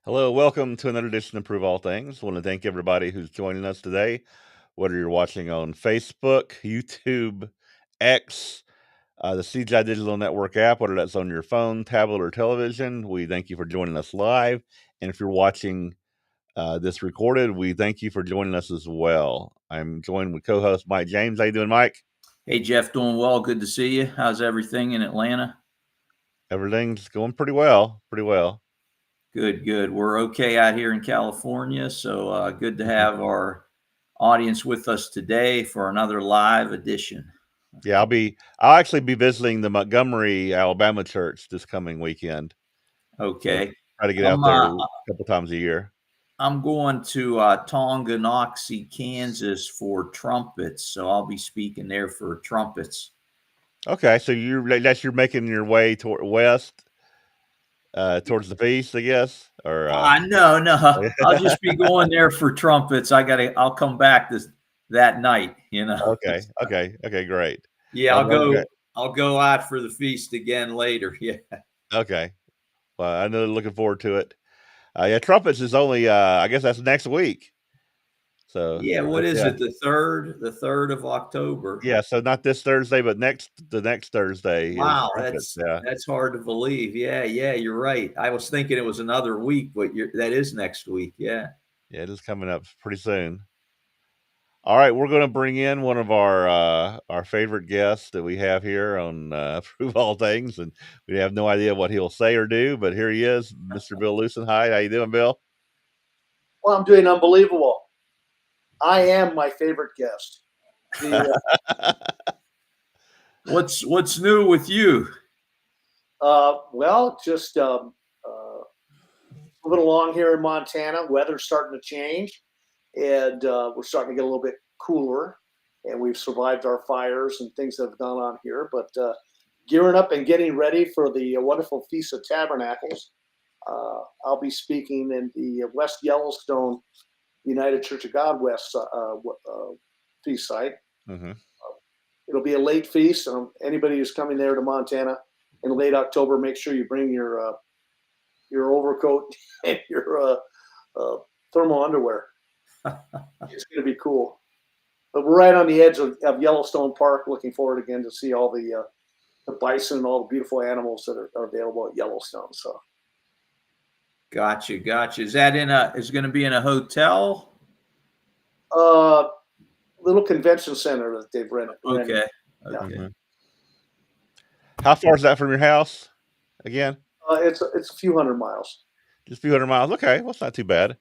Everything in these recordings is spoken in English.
Hello, welcome to another edition of Prove All Things. I want to thank everybody who's joining us today, whether you're watching on Facebook, YouTube, X, the CGI Digital Network app, whether that's on your phone, tablet, or television. We thank you for joining us live. And if you're watching this recorded, we thank you for joining us as well. I'm joined with co-host Mike James. How you doing, Mike? Hey, Jeff, doing well. Good to see you. How's everything in Atlanta? Everything's going pretty well, pretty well. Good, good. We're okay out here in California, so good to have our audience with us today for another live edition. Yeah, I'll actually be visiting the Montgomery, Alabama church this coming weekend. So Okay. try to get out there a couple times a year. I'm going to Tonganoxie, Kansas for trumpets, so I'll be speaking there for trumpets. Okay, so you're making your way toward west, towards the feast, I guess, or No. I'll just be going there for trumpets. I'll come back that night, Okay, great. Yeah, Okay. I'll go out for the feast again later. Yeah. Okay. Well, I know they're looking forward to it. Yeah, trumpets is only I guess that's next week. So Yeah, what is it? The third of October. Yeah, so not this Thursday, but the next Thursday is Wow, trumpets. Yeah. that's hard to believe. Yeah, you're right. I was thinking it was another week, but that is next week. Yeah. Yeah, it is coming up pretty soon. All right, we're going to bring in one of our favorite guests that we have here on Prove All Things, and we have no idea what he'll say or do, but here he is, Mr. Bill Lucen. Hi, how you doing, Bill? Well, I'm doing unbelievable. I am my favorite guest. What's new with you? Well, just moving along here in Montana. Weather's starting to change, and we're starting to get a little bit cooler. And we've survived our fires and things that have gone on here. But gearing up and getting ready for the wonderful Feast of Tabernacles. I'll be speaking in the West Yellowstone United Church of God West feast site. Mm-hmm. It'll be a late feast. Anybody who's coming there to Montana in late October, make sure you bring your overcoat and your thermal underwear. It's going to be cool. But we're right on the edge of Yellowstone Park. Looking forward again to see all the bison and all the beautiful animals that are available at Yellowstone. So. Gotcha. Is that is going to be in a hotel? Little convention center that they've rented. Okay. Yeah. Mm-hmm. How far is that from your house? Again, it's a few hundred miles. Just a few hundred miles. Okay, well, it's not too bad.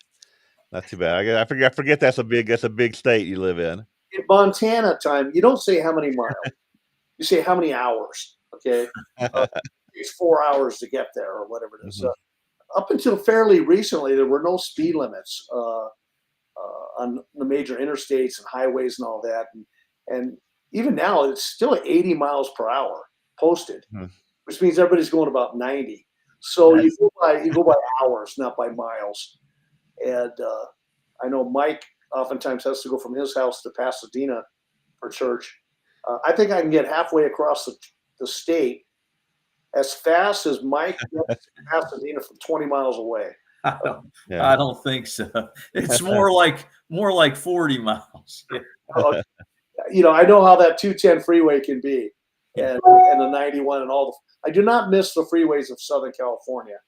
Not too bad. I forget that's a big state you live in. In Montana time, you don't say how many miles. You say how many hours. Okay, it's 4 hours to get there or whatever it is. Mm-hmm. Up until fairly recently, there were no speed limits on the major interstates and highways and all that. And even now, it's still at 80 miles per hour posted, which means everybody's going about 90. So you go by hours, not by miles. And I know Mike oftentimes has to go from his house to Pasadena for church. I think I can get halfway across the state as fast as Mike gets to Pasadena from 20 miles away. I don't think so. It's more like 40 miles. I know how that 210 freeway can be, and the 91 and all the. I do not miss the freeways of Southern California.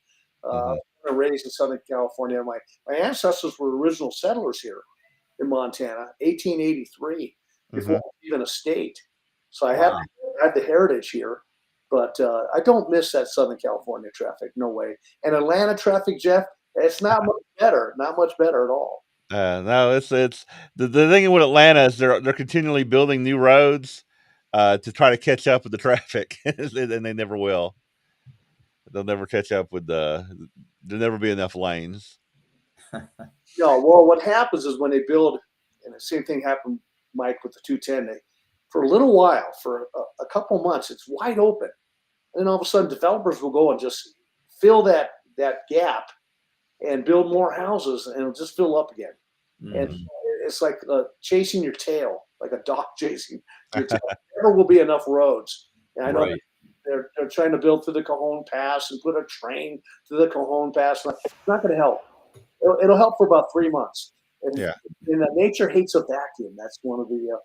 I was raised in Southern California. My ancestors were original settlers here in Montana, 1883, before even a state. So I had the heritage here, but I don't miss that Southern California traffic. No way. And Atlanta traffic, Jeff, it's not much better. Not much better at all. No, it's the thing with Atlanta is they're continually building new roads to try to catch up with the traffic, and they never will. They'll never catch up with there'll never be enough lanes. No, well, what happens is when they build, and the same thing happened, Mike, with the 210. For a little while, for a couple months, it's wide open, and then all of a sudden, developers will go and just fill that gap and build more houses, and it'll just fill up again. And it's like chasing your tail, like a dog chasing your tail. There never will be enough roads. And I know They're trying to build through the Cajon Pass and put a train through the Cajon Pass. It's not going to help. It'll help for about 3 months. And, Yeah. and nature hates a vacuum. That's one of the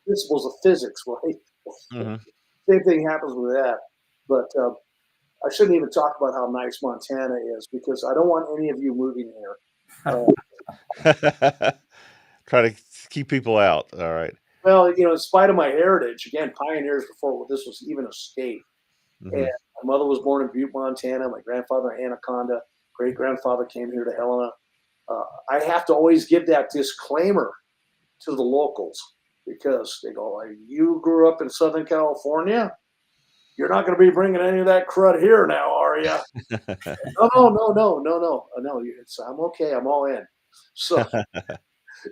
principles of physics, right? Hmm. Same thing happens with that. But I shouldn't even talk about how nice Montana is because I don't want any of you moving here. Try to keep people out. All right. Well, in spite of my heritage, again, pioneers before this was even a state. And Hmm. my mother was born in Butte, Montana. My grandfather, Anaconda. Great grandfather came here to Helena. I have to always give that disclaimer to the locals because they go, "You grew up in Southern California. You're not going to be bringing any of that crud here now, are you?" No, no, no, no, no, no, no. I'm okay. I'm all in. So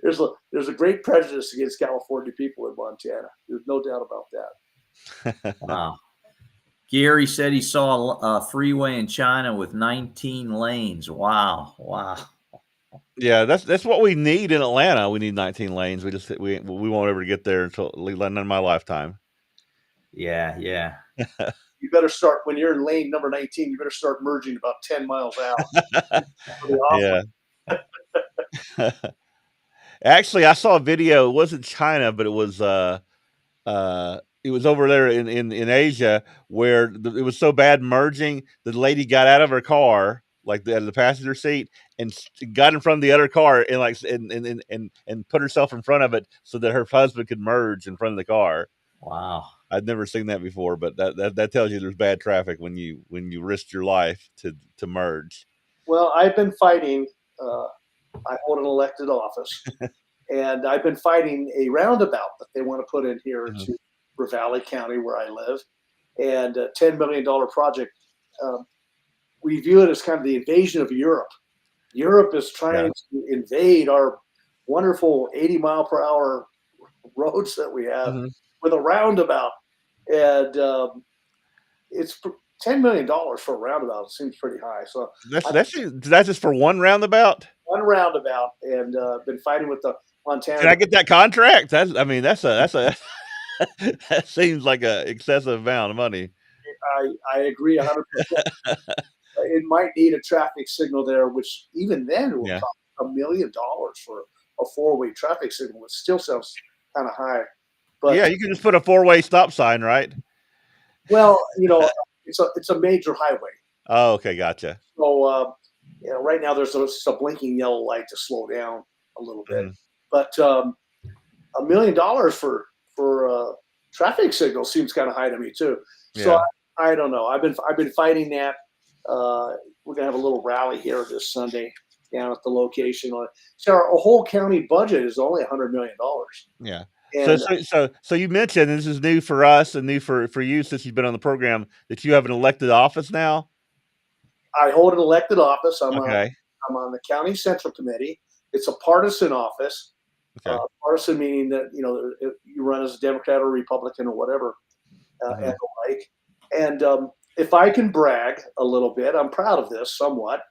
there's a great prejudice against California people in Montana. There's no doubt about that. Wow. Gary said he saw a freeway in China with 19 lanes. Wow. Wow. Yeah, that's what we need in Atlanta. We need 19 lanes. We won't ever get there until none in my lifetime. Yeah. Yeah. You better start when you're in lane number 19. You better start merging about 10 miles out. Yeah. Actually, I saw a video. It wasn't China, but it was over there in Asia where it was so bad merging. The lady got out of her car, like the passenger seat, and got in front of the other car and and put herself in front of it so that her husband could merge in front of the car. Wow. I'd never seen that before, but that tells you there's bad traffic when you risk your life to merge. Well, I've been fighting. I hold an elected office, and I've been fighting a roundabout that they want to put in here Mhm. to Ravalli County, where I live, and a $10 million project. We view it as kind of the invasion of Europe. Europe is Yeah. trying to invade our wonderful 80-mile-per-hour roads that we have Mhm. with a roundabout, and it's $10 million for a roundabout. It seems pretty high. So That's just for one roundabout. one roundabout, and been fighting with the Can Montana. I get that contract? That's a that seems like a excessive amount of money. I agree 100%. It might need a traffic signal there, which even then will Yeah. cost $1 million for a four-way traffic signal. It still sounds kind of high, but Yeah, you can just put a four-way stop sign, right? well, it's a major highway. Oh, okay, gotcha. So right now there's a blinking yellow light to slow down a little bit, Mhm. but $1 million for traffic signal seems kind of high to me too. So Yeah. I don't know. I've been fighting that. We're gonna have a little rally here this Sunday down at the location. So our whole county budget is only $100 million, Yeah. So and so so so you mentioned, and this is new for us and new for you since you've been on the program, that you have an elected office now? I hold an elected office. Okay. I'm on the county central committee. It's a partisan office. Okay. Partisan meaning that you run as a Democrat or Republican or whatever, and Mhm. the like. And if I can brag a little bit, I'm proud of this somewhat.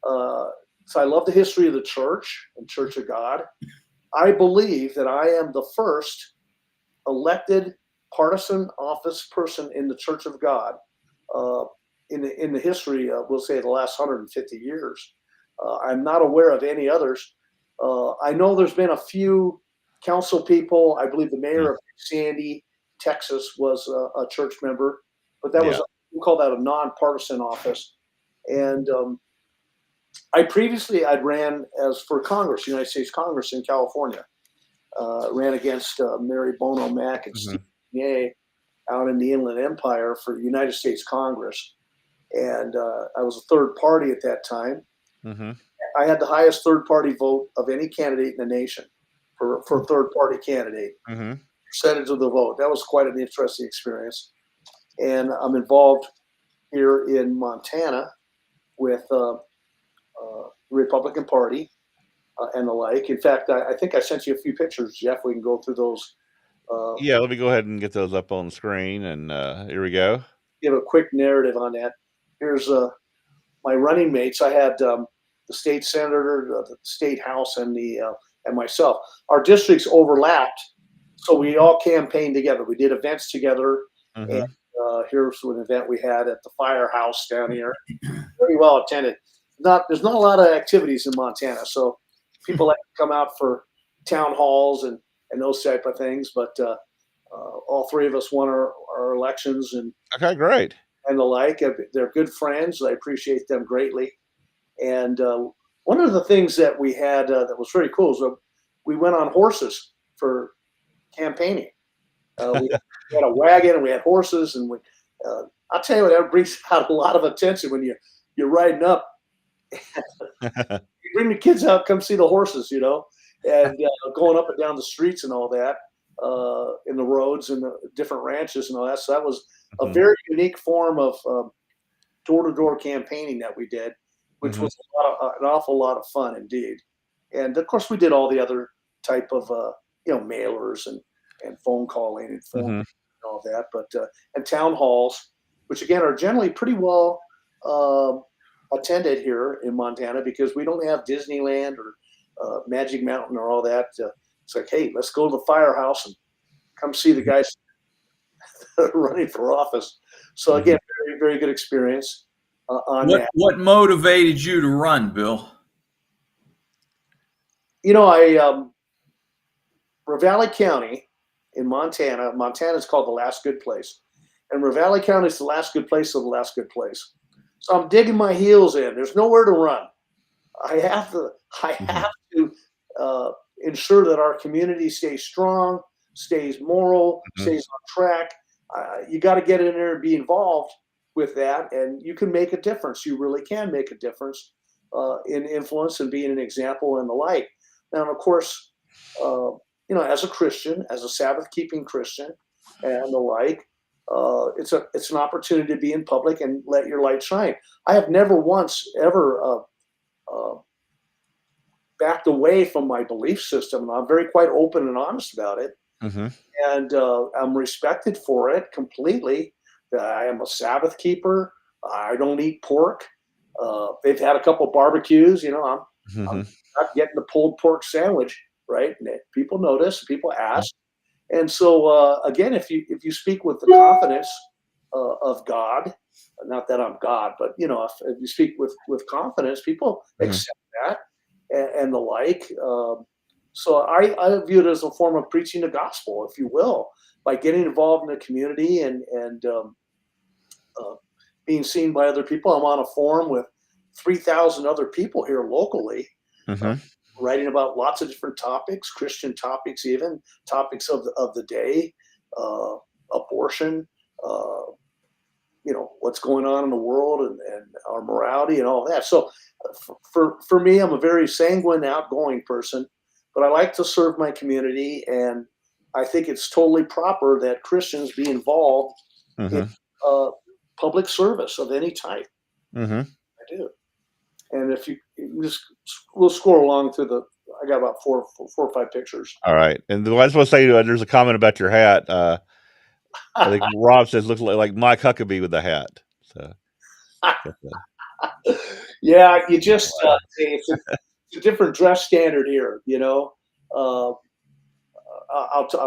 Uh, so I love the history of the church and Church of God. I believe that I am the first elected partisan office person in the Church of God uh, in the history, we'll say, the last 150 years. I'm not aware of any others. I know there's been a few council people. I believe the Mhm. mayor of Sandy, Texas, was a church member, but that was Yeah. we call that a nonpartisan office. And I'd ran as for Congress, United States Congress in California. Ran against Mary Bono Mack and Steve Mhm. Ye out in the Inland Empire for the United States Congress. And I was a third party at that time. Mhm. I had the highest third party vote of any candidate in the nation for a third party candidate, Mhm. percentage of the vote. That was quite an interesting experience. And I'm involved here in Montana with the Republican Party and the like. In fact, I think I sent you a few pictures, Jeff. We can go through those. Uh, Yeah, let me go ahead and get those up on the screen, and, here we go. Give a quick narrative on that. Here's my running mates. I had the state senator, the state house, and myself. Our districts overlapped, so we all campaigned together. We did events together, and Mhm. Here's an event we had at the firehouse down here. Very well attended. There's not a lot of activities in Montana, so people like to come out for town halls and those type of things. But all three of us won our elections and Okay, great. the like. They're good friends. I appreciate them greatly. And one of the things that we had that was very cool is we went on horses for campaigning. We had a wagon and we had horses, and I'll tell you what, that brings out a lot of attention when you're riding up. You bring the kids out, come see the horses, and going up and down the streets and all that, in the roads and the different ranches and all that. So that was a very unique form of door-to-door campaigning that we did, which was an awful lot of fun indeed. And of course, we did all the other type of mailers and phone calling and phone and all that, but and town halls, which again are generally pretty well attended here in Montana because we don't have Disneyland or Magic Mountain or all that. It's like, hey, let's go to the firehouse and come see the guys running for office. So again, very, very good experience on that. What motivated you to run, Bill? Ravalli County in Montana is called the last good place. And Ravalli County is the last good place of the last good place. So I'm digging my heels in. There's nowhere to run. I have to ensure that our community stays strong, stays moral, stays on track. You got to get in there and be involved with that, and you can make a difference. You really can make a difference in influence and being an example and the like. Now, of course, as a Christian, as a Sabbath-keeping Christian and the like, it's an opportunity to be in public and let your light shine. I have never once ever backed away from my belief system. I'm very quite open and honest about it. And I'm respected for it completely. I am a Sabbath keeper. I don't eat pork. They've had a couple barbecues. I'm not getting the pulled pork sandwich, right? And people notice, people ask. And so, again, if you speak with the confidence of God, not that I'm God, but, if you speak with confidence, people accept that and the like. So I view it as a form of preaching the gospel, if you will, by getting involved in the community and being seen by other people. I'm on a forum with 3,000 other people here locally, writing about lots of different topics, Christian topics, even topics of the day, abortion, what's going on in the world and our morality and all that. So for me, I'm a very sanguine, outgoing person, but I like to serve my community, and I think it's totally proper that Christians be involved in public service of any type. I do. And if we'll scroll along through I got about four or five pictures. All right. And I just want to say, there's a comment about your hat. I think Rob says looks like Mike Huckabee with the hat. So. Yeah, you just it's a different dress standard here. I'll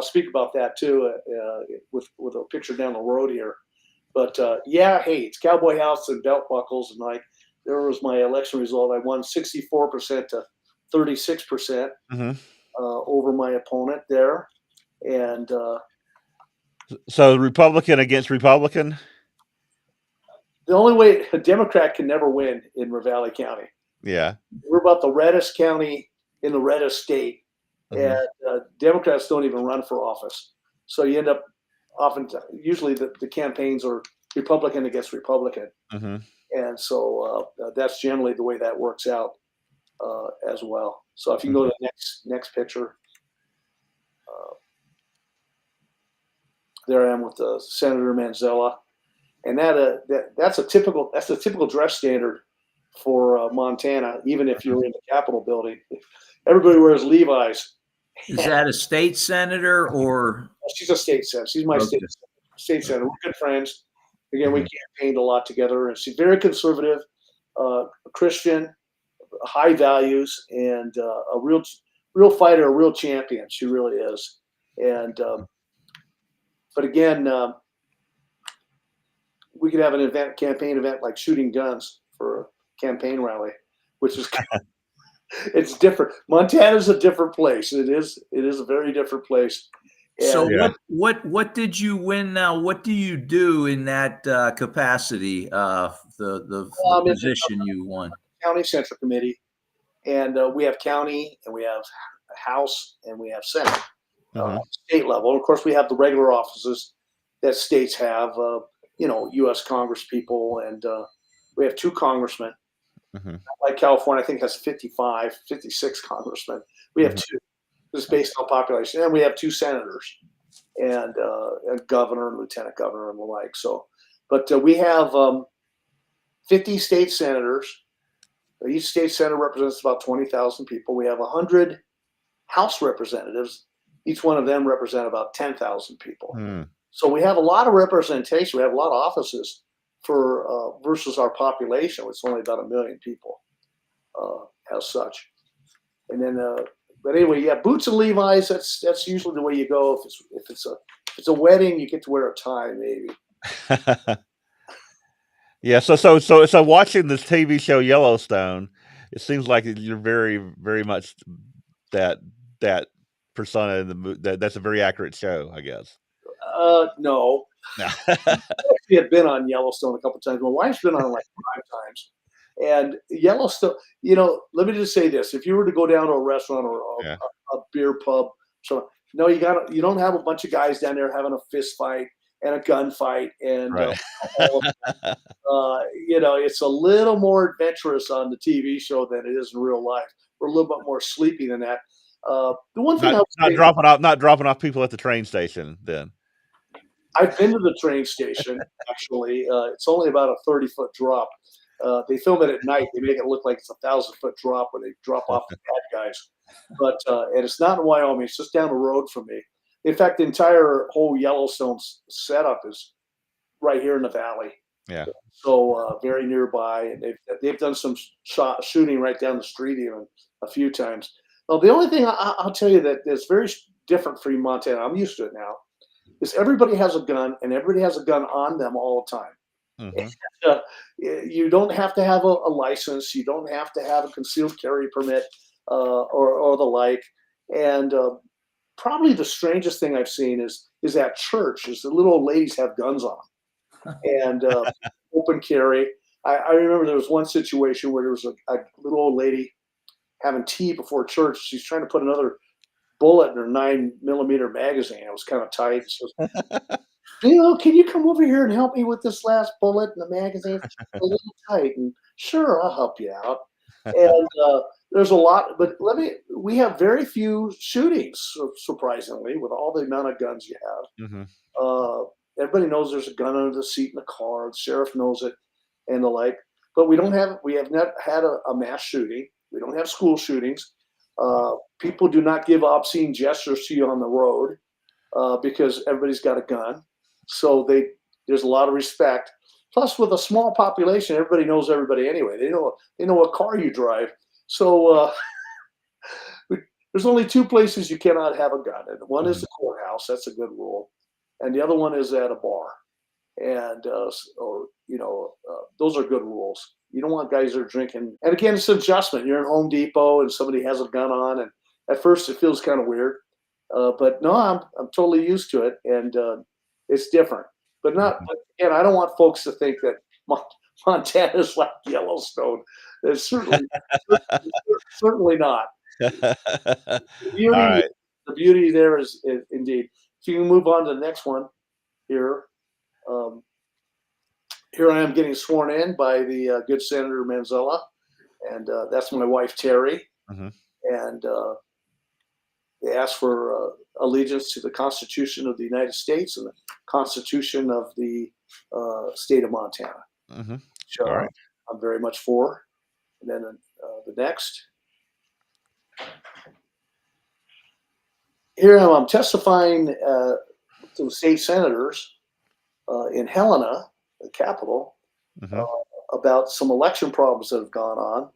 speak about that too with a picture down the road here. But hey, it's cowboy hats and belt buckles, and there was my election result. I won 64% to 36% over my opponent there, and so Republican against Republican. The only way a Democrat can never win in Ravalli County. Yeah, we're about the reddest county in the reddest state, and Democrats don't even run for office. So you end up usually the campaigns are Republican against Republican, and so that's generally the way that works out as well. So if you can go to the next picture, there I am with Senator Manzella. And that's a typical dress standard for Montana. Even if you're in the Capitol building, everybody wears Levi's. Is that a state senator or? She's a state senator. She's my state senator. We're good friends. Again, we campaigned a lot together, and she's very conservative, Christian, high values, and a real fighter, a real champion. She really is. And but again. could have an event, campaign event, like shooting guns for a campaign rally, which is it's different. Montana's a different place. It is a very different place. So And Yeah. what did you win now? What do you do in that capacity? The it's a position you won. county central committee, and we have county, and we have House, and we have Senate, Mhm. state level. Of course, we have the regular offices that states have, U.S. Congress people, and we have 2 congressmen. Mhm. Like California, I think has 55, 56 congressmen. We have Mhm. 2. This is based on population, and we have 2 senators, and a governor and lieutenant governor and the like. So, but we have 50 state senators. Each state senator represents about 20,000 people. We have 100 House representatives. Each one of them represent about 10,000 people. Hmm. So we have a lot of representation. We have a lot of offices for versus our population, which is only about 1 million people, as such. And then, but anyway, yeah, boots and Levi's. That's usually the way you go. If it's a wedding, you get to wear a tie, maybe. Yeah, so watching this TV show Yellowstone, it seems like you're very, very much that that persona in the that's a very accurate show, I guess. No, No. we have been on Yellowstone a couple of times. My wife's been on like 5 times. And Yellowstone, let me just say this: if you were to go down to a restaurant or Yeah, a beer pub, so no, you don't have a bunch of guys down there having a fist fight and a gunfight, and right. all of it's a little more adventurous on the TV show than it is in real life. We're a little bit more sleepy than that. The one thing Not I would not say, dropping off people at the train station then. I've been to the train station, actually. It's only about a 30-foot drop. They film it at night. They make it look like it's a 1,000-foot drop when they drop off the bad guys. But and it's not in Wyoming. It's just down the road from me. In fact, the entire whole Yellowstone setup is right here in the valley. Yeah. So very nearby, and they've done some shooting right down the street even a few times. Well, the only thing I'll tell you that is very different for Montana, I'm used to it now, is everybody has a gun, and everybody has a gun on them all the time. Mhm. uh, you don't have to have a license. You don't have to have a concealed carry permit, or the like. And probably the strangest thing I've seen is at church is the little old ladies have guns on them, and open carry. I remember there was one situation where there was a little old lady having tea before church. She's trying to put another bullet in her 9mm magazine. It was kind of tight. She goes, can you come over here and help me with this last bullet in the magazine? It's a little tight. And sure, I'll help you out. And there's a lot, but we have very few shootings, surprisingly, with all the amount of guns you have. Mhm. Everybody knows there's a gun under the seat in the car. The sheriff knows it, and the like. But we have not had a mass shooting. We don't have school shootings. People do not give obscene gestures to you on the road because everybody's got a gun. So there's a lot of respect. Plus, with a small population, everybody knows everybody anyway. They know what car you drive. So there's only 2 places you cannot have a gun, and one is Mhm. the courthouse. That's a good rule, and the other one is at a bar. And those are good rules. You don't want guys that are drinking. And again, it's an adjustment. You're in Home Depot and somebody has a gun on, and at first it feels kind of weird, but no, I'm totally used to it, and it's different. But not. Mhm. But again, I don't want folks to think that Montana is like Yellowstone. It's certainly not. The beauty, Alright. the beauty there is indeed. If you can move on to the next one here. Um, Here I am getting sworn in by the good Senator Manzella, and that's my wife Terry. Mhm. And they ask for allegiance to the Constitution of the United States and the Constitution of the state of Montana, Mhm. which Alright. I'm very much for. And then the next, here I'm testifying to the state senators in Helena, the capital, Mhm. about some election problems that have gone on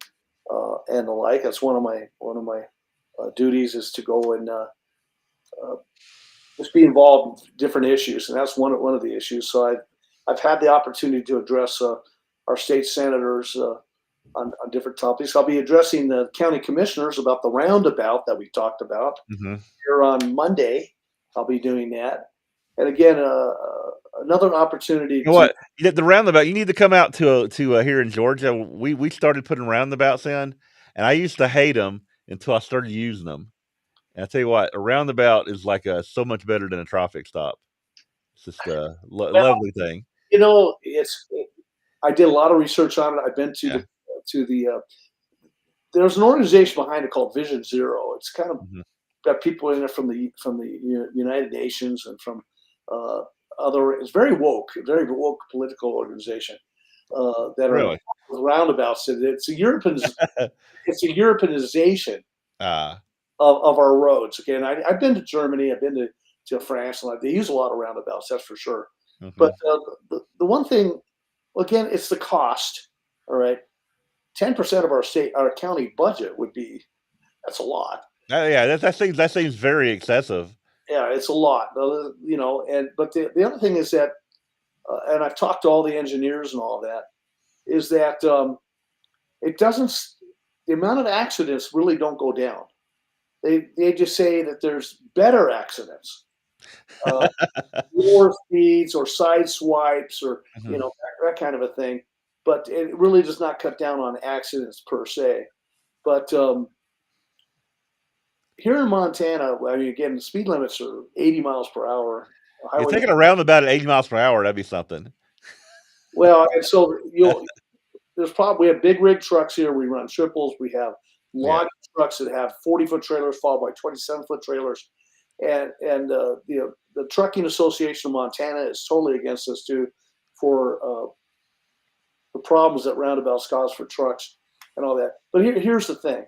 and the like. That's one of my duties is to go and just be involved in different issues, and that's one of the issues. So I've had the opportunity to address our state senators on different topics. I'll be addressing the county commissioners about the roundabout that we talked about Mm-hmm. here on Monday. I'll be doing that, and again, another opportunity You know to. what? The roundabout. You need to come out to here in Georgia. We started putting roundabouts in, and I used to hate them until I started using them. And I tell you what, a roundabout is like so much better than a traffic stop. It's just a Well, lovely thing. I did a lot of research on it. I've been to Yeah. the. There's an organization behind it called Vision Zero. It's kind of Mm-hmm. got people in it from the United Nations and from uh, other. It's very woke political organization that are Really? involved with roundabouts. It's a Europeanization Ah. of our roads. Okay, and I've been to Germany. I've been to France, and they use a lot of roundabouts. That's for sure. Mm-hmm. But the one thing, again, it's the cost. All right, 10% of our county budget would be. That's a lot. Yeah, that seems very excessive. Yeah, it's a lot. But the other thing is that, and I've talked to all the engineers and all that, is that it doesn't. The amount of accidents really don't go down. They just say that there's better accidents, lower speeds or side swipes or Mm-hmm. that kind of a thing. But it really does not cut down on accidents per se. But here in Montana, I mean, again, the speed limits are 80 miles per hour. You're Highway. taking a roundabout at 80 miles per hour. That'd be something. Well, and so we have big rig trucks here. We run triples. We have Yeah. logging trucks that have 40-foot trailers followed by 27-foot trailers. And the Trucking Association of Montana is totally against us too for the problems that roundabouts cause for trucks and all that. But here's the thing: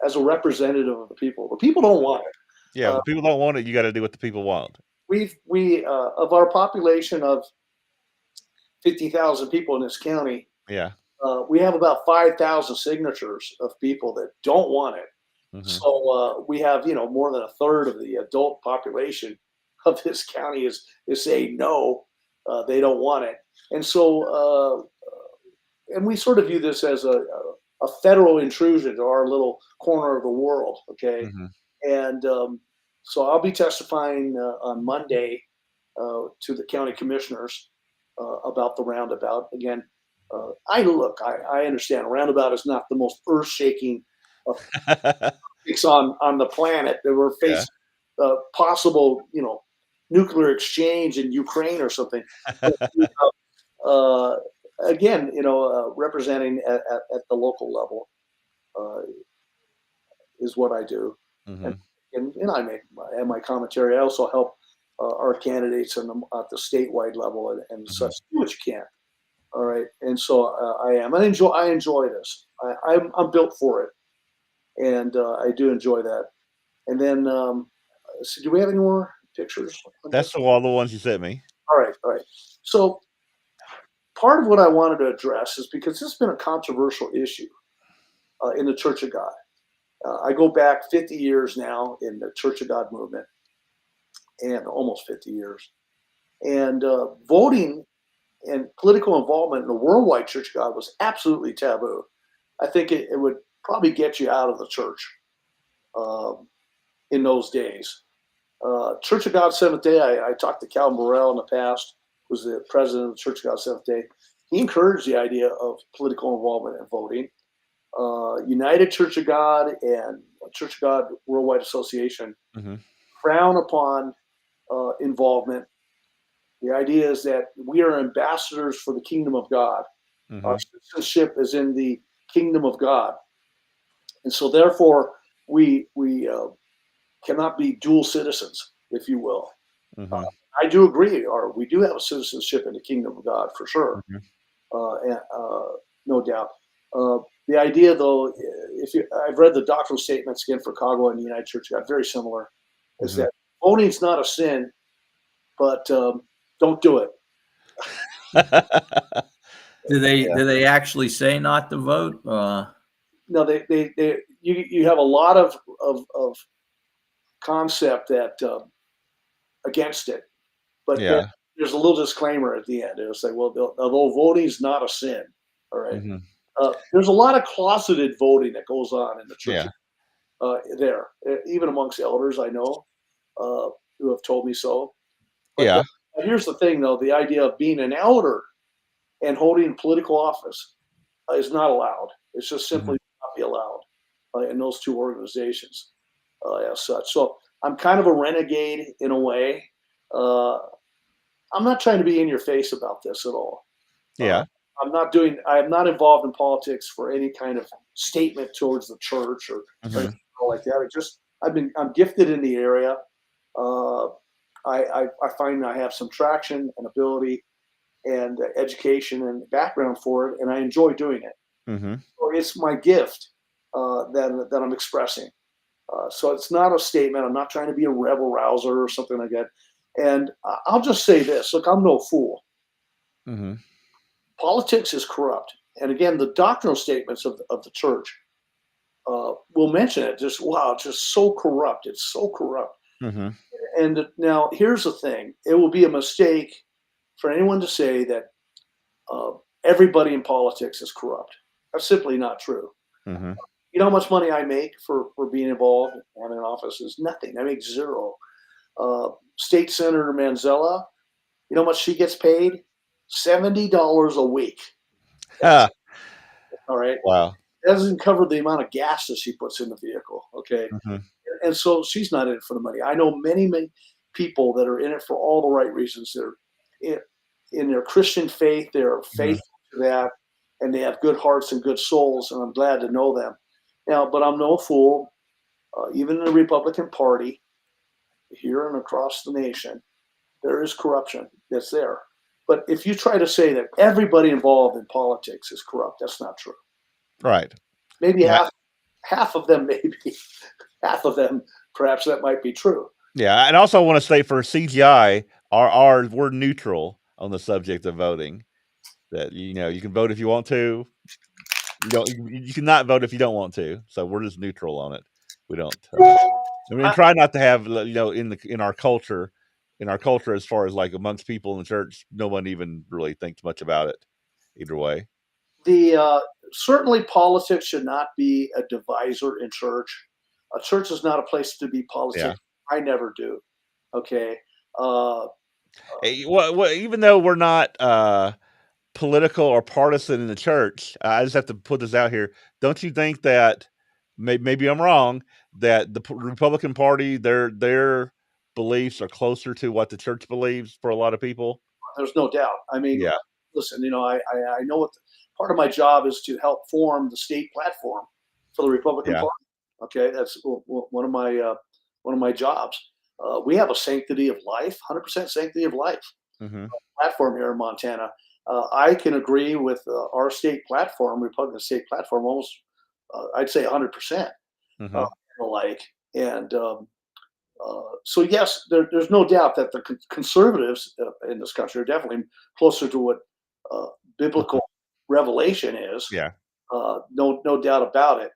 as a representative of the people don't want it. Yeah. When people don't want it, you got to do what the people want. We of our population of 50,000 people in this county, Yeah. we have about 5,000 signatures of people that don't want it. Mm-hmm. So we have, more than a third of the adult population of this county is saying no, they don't want it. And so, and we sort of view this as a federal intrusion to our little corner of the world. Okay. Mm-hmm. And so I'll be testifying on Monday to the county commissioners about the roundabout. Again, I understand a roundabout is not the most earth-shaking topics on the planet. That we're facing possible, nuclear exchange in Ukraine or something. But, uh, again, representing at the local level is what I do, Mm-hmm. and I make my commentary. I also help our candidates at the statewide level and Mm-hmm. such. Do what you can. All right, and so I am. I enjoy this. I'm built for it, and I do enjoy that. And then, so do we have any more pictures? That's all the ones you sent me. All right. So part of what I wanted to address is because this has been a controversial issue in the Church of God. I go back 50 years now in the Church of God movement, and almost 50 years. And voting and political involvement in the worldwide Church of God was absolutely taboo. I think it would probably get you out of the church in those days. Church of God Seventh Day, I talked to Calvin Burrell in the past, who's the president of the Church of God Seventh Day. He encouraged the idea of political involvement in voting. United Church of God and Church of God Worldwide Association Mm-hmm. frown upon involvement. The idea is that we are ambassadors for the kingdom of God. Mm-hmm. Our citizenship is in the kingdom of God, and so therefore we cannot be dual citizens, if you will. Mm-hmm. I do agree, or we do have a citizenship in the kingdom of God for sure, no doubt. The idea, though, I've read the doctrinal statements again for Koga and the United Church of God, very similar, is that voting's not a sin, but don't do it. Do they actually say not to vote? No, you have a lot of concept that against it, but Yeah. there's a little disclaimer at the end. It'll say, well, although voting is not a sin, all right. Mm-hmm. There's a lot of closeted voting that goes on in the church Yeah. there, even amongst elders I know who have told me so. But Yeah. here's the thing, though: the idea of being an elder and holding political office is not allowed. It's just Mm-hmm. simply not be allowed in those two organizations as such. So I'm kind of a renegade in a way. Uh, I'm not trying to be in your face about this at all. Uh, Yeah. I am not involved in politics for any kind of statement towards the church or Mm-hmm. anything like that. I'm gifted in the area. Uh, I find I have some traction and ability and education and background for it, and I enjoy doing it. Mm-hmm. So it's my gift that I'm expressing. So it's not a statement. I'm not trying to be a rebel rouser or something like that. And I'll just say this: look, I'm no fool. Mm-hmm. Politics is corrupt, and again, the doctrinal statements of the church will mention it. Just wow, it's just so corrupt. It's so corrupt. Mm-hmm. And now here's the thing: it will be a mistake for anyone to say that uh, everybody in politics is corrupt. That's simply not true. Mm-hmm. You know how much money I make for being involved in having an office is nothing. I make zero. State Senator Manzella, you know how much she gets paid? $70 a week. That's Ah, it. All right. wow. That doesn't cover the amount of gas that she puts in the vehicle. Okay. Mm-hmm. And so she's not in it for the money. I know many people that are in it for all the right reasons. They're in their Christian faith, they're Mm-hmm. faithful to that, and they have good hearts and good souls, and I'm glad to know them. Now, but I'm no fool. Even in the Republican Party, here and across the nation, there is corruption that's there. But if you try to say that everybody involved in politics is corrupt, that's not true. Right. Maybe Yeah. half of them, maybe half of them, perhaps that might be true. Yeah. And also want to say for CGI, we're neutral on the subject of voting. That you can vote if you want to. You cannot vote if you don't want to. So we're just neutral on it. We don't. I mean, I, try not to have in our culture, as far as like amongst people in the church, no one even really thinks much about it. Either way. the certainly politics should not be a divisor in church. A church is not a place to be Yeah. politic. I never do. Okay. Uh, Well, even though we're not political or partisan in the church, I just have to put this out here. Don't you think that maybe I'm wrong that the Republican Party their beliefs are closer to what the church believes for a lot of people? there's no doubt. I mean, Yeah. listen, I know what part of my job is to help form the state platform for the Republican Yeah. Party. Okay, that's one of my jobs. We have a sanctity of life, 100% sanctity of life Hmm. platform here in Montana. I can agree with our state platform, Republican state platform, almost I'd say 100% Hmm. alike. And so, yes, there's no doubt that the conservatives in this country are definitely closer to what uh, biblical revelation is. Yeah. No doubt about it,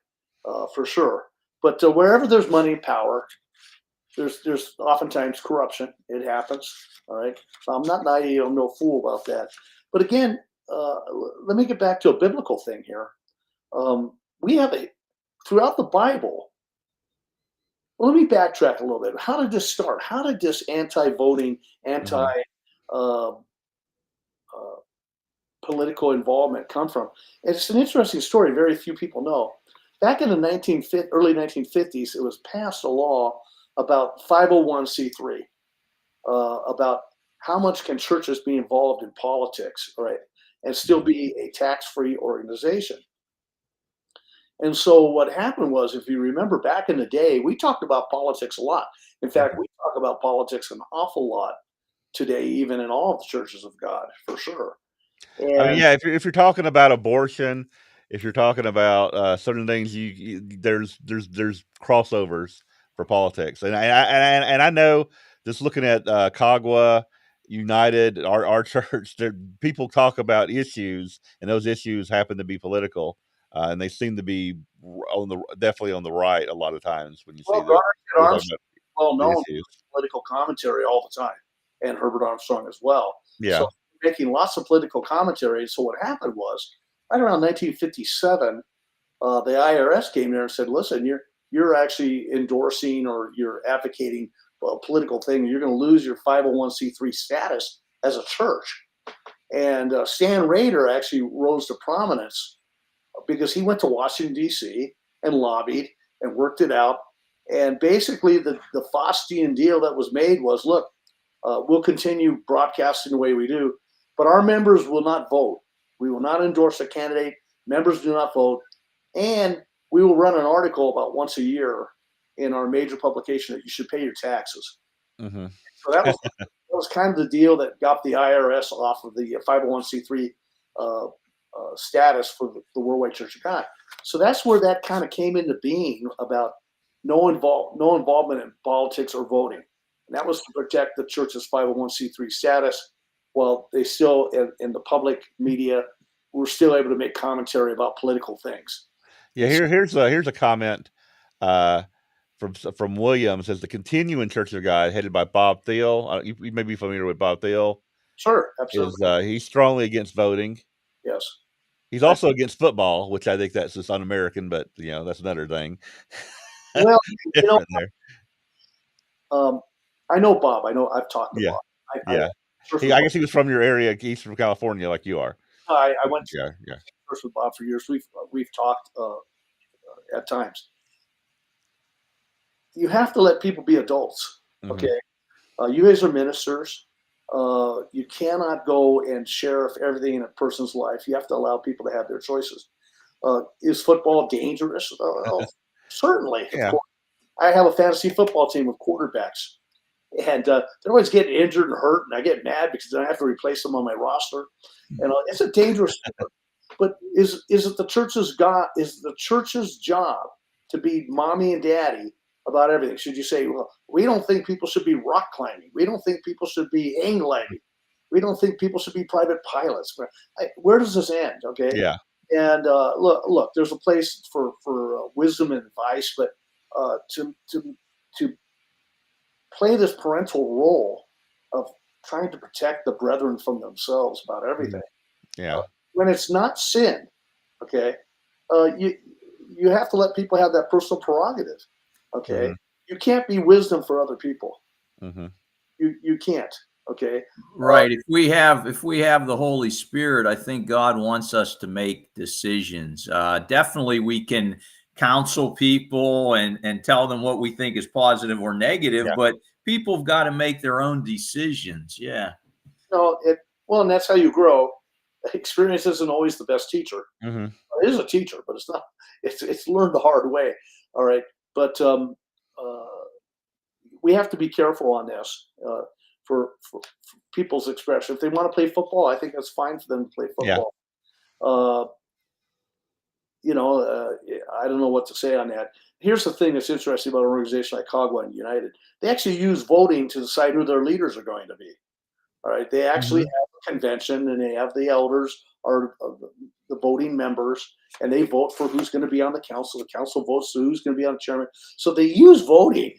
for sure. But wherever there's money and power, there's oftentimes corruption. It happens. All right. So I'm not naive. I'm no fool about that. But again, let me get back to a biblical thing here. We have a throughout the Bible. Well, let me backtrack a little bit. How did this start? How did this anti-voting, anti Hmm. uh, uh, political involvement come from? It's an interesting story. Very few people know. Back in the early 1950s, it was passed a law about 501c3, about how much can churches be involved in politics, right, and still be a tax-free organization. And so what happened was, if you remember back in the day, we talked about politics a lot. In fact, Hmm. we talk about politics an awful lot today, even in all of the churches of God, for sure. I mean, And yeah, if you're talking about abortion, if you're talking about certain things, there's crossovers for politics, and I know just looking at Koga United, our church, people talk about issues, and those issues happen to be political, and they seem to be definitely on the right a lot of times when you see well, the Garner we're Arms talking about well the known issues. for political commentary all the time. and Herbert Armstrong as well. Yeah. So making lots of political commentary. So what happened was, right around 1957, the IRS came there and said, "Listen, you're actually endorsing or you're advocating a political thing. You're going to lose your 501c3 status as a church." And Stan Rader actually rose to prominence because he went to Washington, D.C. and lobbied and worked it out. And basically, the Faustian deal that was made was, look, we'll continue broadcasting the way we do, but our members will not vote. We will not endorse a candidate. Members do not vote. And we will run an article about once a year in our major publication that you should pay your taxes. Mm-hmm. So that was kind of the deal that got the IRS off of the 501c3 status for the Worldwide Church of God. So that's where that kind of came into being, about no involvement in politics or voting. And that was to protect the church's 501c3 status, while they still, in the public media, were still able to make commentary about political things. Yeah, here's a comment from Williams. Says the Continuing Church of God, headed by Bob Thiel. You may be familiar with Bob Thiel. Sure, absolutely. He's strongly against voting. Yes. He's also against football, which I think that's just un-American, but that's another thing. Well, Different there. I know Bob. I've talked to Bob. I guess he was from your area. He's from California, like you are. I went to first with Bob for years. We've talked at times. You have to let people be adults. Okay, you guys are ministers. You cannot go and sheriff everything in a person's life. You have to allow people to have their choices. Is football dangerous? Certainly. Yeah. Of course. I have a fantasy football team with quarterbacks, and they're always getting injured and hurt, and I get mad because then I have to replace them on my roster. And it's a dangerous sport. But is it the church's is the church's job to be mommy and daddy about everything? Should you say, well, we don't think people should be rock climbing. We don't think people should be hang gliding. We don't think people should be private pilots. Where does this end? Okay. Yeah. And look, there's a place for wisdom and advice, but to play this parental role of trying to protect the brethren from themselves about everything. Yeah. When it's not sin, okay, you have to let people have that personal prerogative. Okay, you can't be wisdom for other people. You can't. Okay, right. If we have the Holy Spirit, I think God wants us to make decisions. Definitely, we can counsel people and tell them what we think is positive or negative, but people have got to make their own decisions. Yeah. No, and that's how you grow. Experience isn't always the best teacher. It is a teacher, but it's not. It's learned the hard way. All right, but we have to be careful on this for people's expression. If they want to play football, I think that's fine for them to play football. I don't know what to say on that. Here's the thing that's interesting about an organization like Koga United. They actually use voting to decide who their leaders are going to be. All right, they actually have a convention, and they have the elders are the voting members, and they vote for who's going to be on the council. The council votes for who's going to be on the chairman. So they use voting.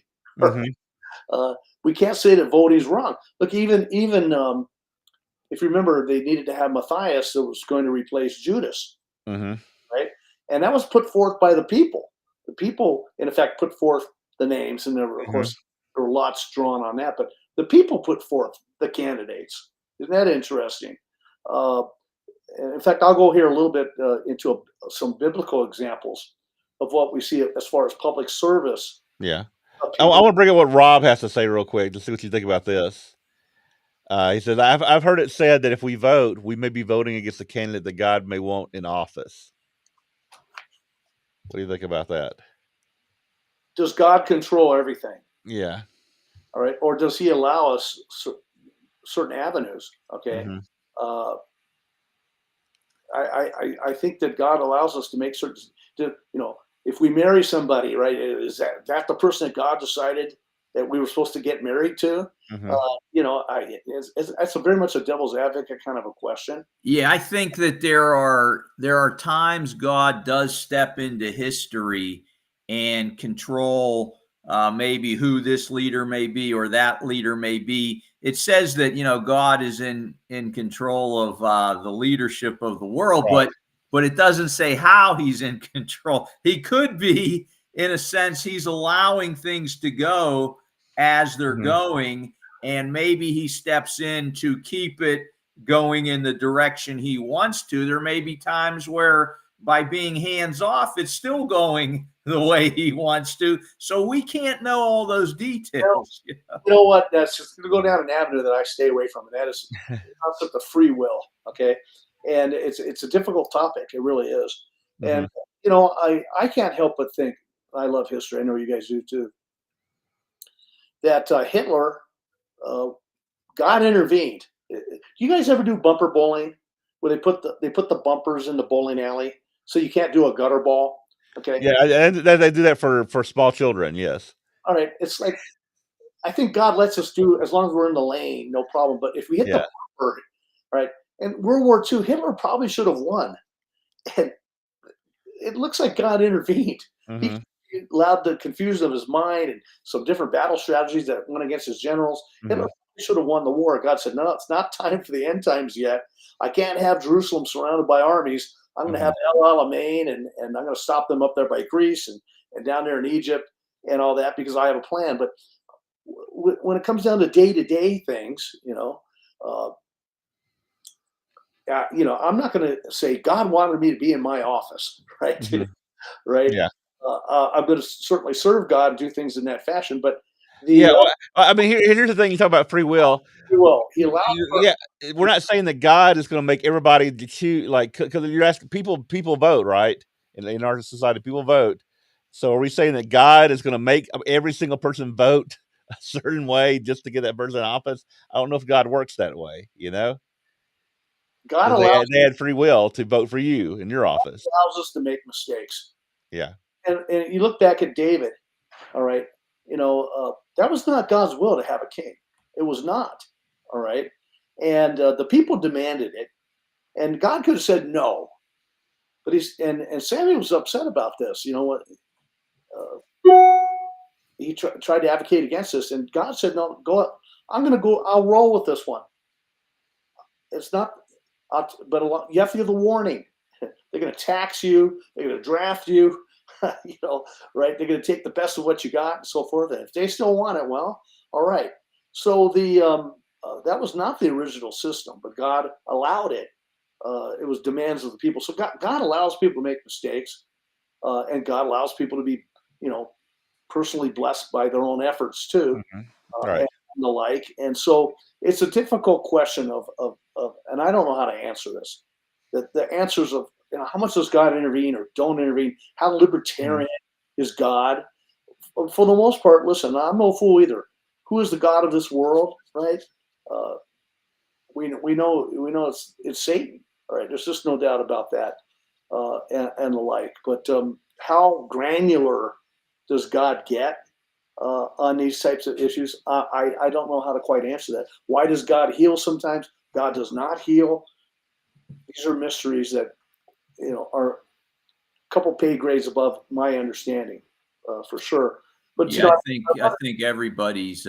We can't say that voting is wrong. Look, even if you remember, they needed to have Matthias that was going to replace Judas, right? And that was put forth by the people. The people, in effect, put forth the names, and of course, there were lots drawn on that, but the people put forth the candidates. Isn't that interesting? In fact, I'll go here a little bit into some biblical examples of what we see as far as public service. Yeah. I want to bring up what Rob has to say real quick to see what you think about this. He says, I've heard it said that if we vote, we may be voting against the candidate that God may want in office. What do you think about that? Does God control everything? Yeah. All right. Or does he allow us certain avenues? Okay. I think that God allows us to make certain, if we marry somebody, right, is that the person that God decided that we were supposed to get married to? That's very much a devil's advocate kind of a question. Yeah, I think that there are times God does step into history and control maybe who this leader may be or that leader may be, it says that, God is in control of the leadership of the world, but it doesn't say how he's in control. He could be, in a sense, he's allowing things to go as they're going, and maybe he steps in to keep it going in the direction he wants to. There may be times where by being hands off, it's still going the way he wants to. So we can't know all those details. You know what? That's just going to go down an avenue that I stay away from, and that is the concept of free will. Okay, and it's a difficult topic. It really is. And I can't help but think. I love history. I know you guys do too. That Hitler, God intervened. Do you guys ever do bumper bowling, where they put the bumpers in the bowling alley so you can't do a gutter ball? Okay. Yeah, and they do that for small children. Yes. All right. It's like, I think God lets us do, as long as we're in the lane, no problem. But if we hit the bumper, right? And World War II, Hitler probably should have won, and it looks like God intervened. He allowed the confusion of his mind and some different battle strategies that went against his generals. Hitler should have won the war. God said, no, it's not time for the end times yet. I can't have Jerusalem surrounded by armies. I'm going to have El Alamein, and I'm going to stop them up there by Greece and down there in Egypt and all that, because I have a plan. But when it comes down to day-to-day things, I'm not going to say God wanted me to be in my office, right? Right? Yeah. I'm going to certainly serve God and do things in that fashion, but I mean, here's the thing: you talk about free will. He allowed. We're not saying that God is going to make everybody choose, like, because you're asking people vote, right? In our society, people vote. So are we saying that God is going to make every single person vote a certain way just to get that person in office? I don't know if God works that way. God allows they had free will to vote for you in your office. Allows us to make mistakes. Yeah. And you look back at David, all right, that was not God's will to have a king. It was not, all right? And the people demanded it, and God could have said no. But and Samuel was upset about this. You know what? He tried to advocate against this, and God said, no, go up. I'm going to go, I'll roll with this one. It's not, but you have to give the warning. They're going to tax you. They're going to draft you. Right? They're going to take the best of what you got and so forth. And if they still want it, well, all right. So that was not the original system, but God allowed it. It was demands of the people. So God allows people to make mistakes, and God allows people to be, personally blessed by their own efforts too, Right. and the like. And so it's a difficult question of, and I don't know how to answer this. The answers of, how much does God intervene or don't intervene? How libertarian is God? For the most part, listen, I'm no fool either. Who is the God of this world, right? We know it's Satan, all right? There's just no doubt about that, and the like. But how granular does God get on these types of issues? I don't know how to quite answer that. Why does God heal sometimes? God does not heal. These are mysteries that are a couple pay grades above my understanding, for sure. But yeah, I think everybody's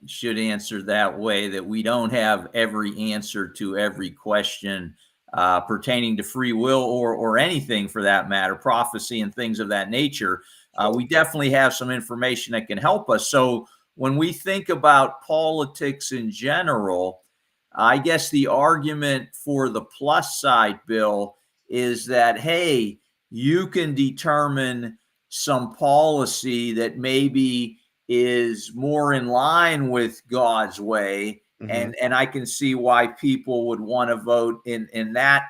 should answer that way, that we don't have every answer to every question pertaining to free will or anything for that matter, prophecy and things of that nature. We definitely have some information that can help us. So when we think about politics in general, I guess the argument for the plus side, Bill, is that, hey, you can determine some policy that maybe is more in line with God's way. And I can see why people would want to vote in that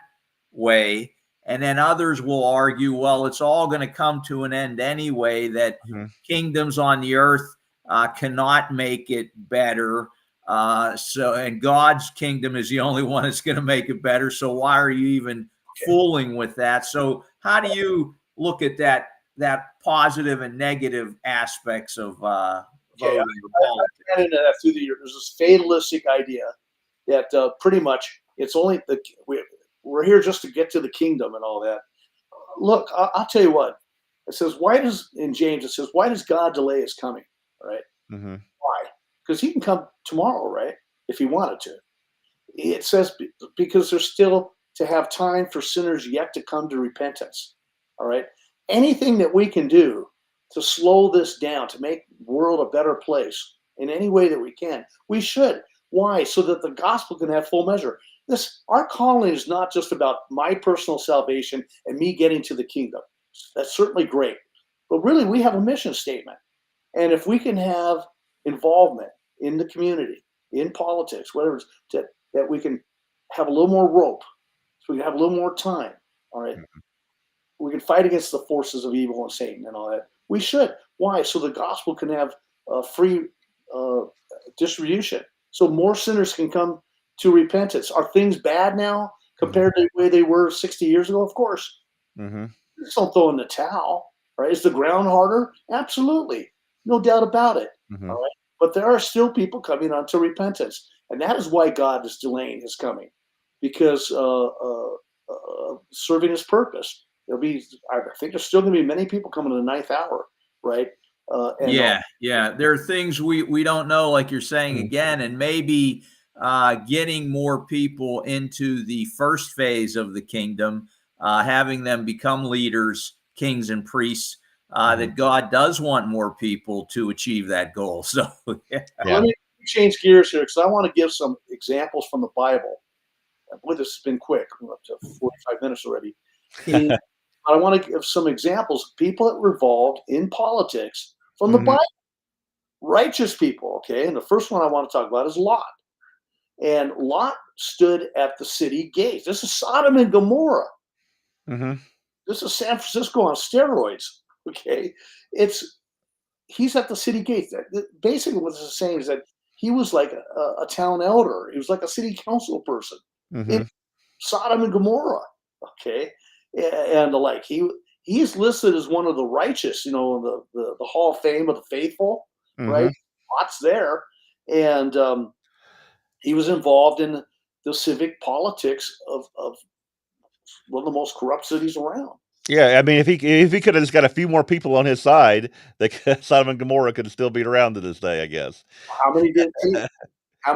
way. And then others will argue, well, it's all going to come to an end anyway, that kingdoms on the earth cannot make it better. And God's kingdom is the only one that's going to make it better. So why are you even fooling with that? So how do you look at that positive and negative aspects of voting in politics? I got into that through the years. There's this fatalistic idea that pretty much it's only we're here just to get to the kingdom and all that. Look, I'll tell you what. It says, in James, it says, why does God delay his coming? Right? Why? Because he can come tomorrow, right? if he wanted to. It says because there's still to have time for sinners yet to come to repentance. All right. Anything that we can do to slow this down, to make the world a better place in any way that we can, we should. Why? So that the gospel can have full measure. Our calling is not just about my personal salvation and me getting to the kingdom. That's certainly great. But really, we have a mission statement. And if we can have involvement in the community, in politics, whatever, that we can have a little more rope, so we can have a little more time, all right? We can fight against the forces of evil and Satan and all that. We should. Why? So the gospel can have free distribution, so more sinners can come to repentance. Are things bad now compared to the way they were 60 years ago? Of course. Just don't throw in the towel, right? Is the ground harder? Absolutely. No doubt about it. All right. But there are still people coming unto repentance. And that is why God is delaying his coming, because serving his purpose. I think there's still going to be many people coming to the ninth hour, right? There are things we don't know, like you're saying again, and maybe getting more people into the first phase of the kingdom, having them become leaders, kings and priests, that God does want more people to achieve that goal. So let me change gears here, because I want to give some examples from the Bible. Boy, this has been quick. We're up to 45 minutes already. I want to give some examples of people that were involved in politics from the Bible. Righteous people, okay? And the first one I want to talk about is Lot. And Lot stood at the city gates. This is Sodom and Gomorrah. This is San Francisco on steroids, okay? He's at the city gates. Basically what this is saying is that he was like a town elder. He was like a city council person in Sodom and Gomorrah, okay? And like he's listed as one of the righteous, the Hall of Fame of the faithful, right? Lot's there, and he was involved in the civic politics of one of the most corrupt cities around. Yeah, I mean, if he could have just got a few more people on his side, Sodom and Gomorrah could still be around to this day, I guess. How many did it take? How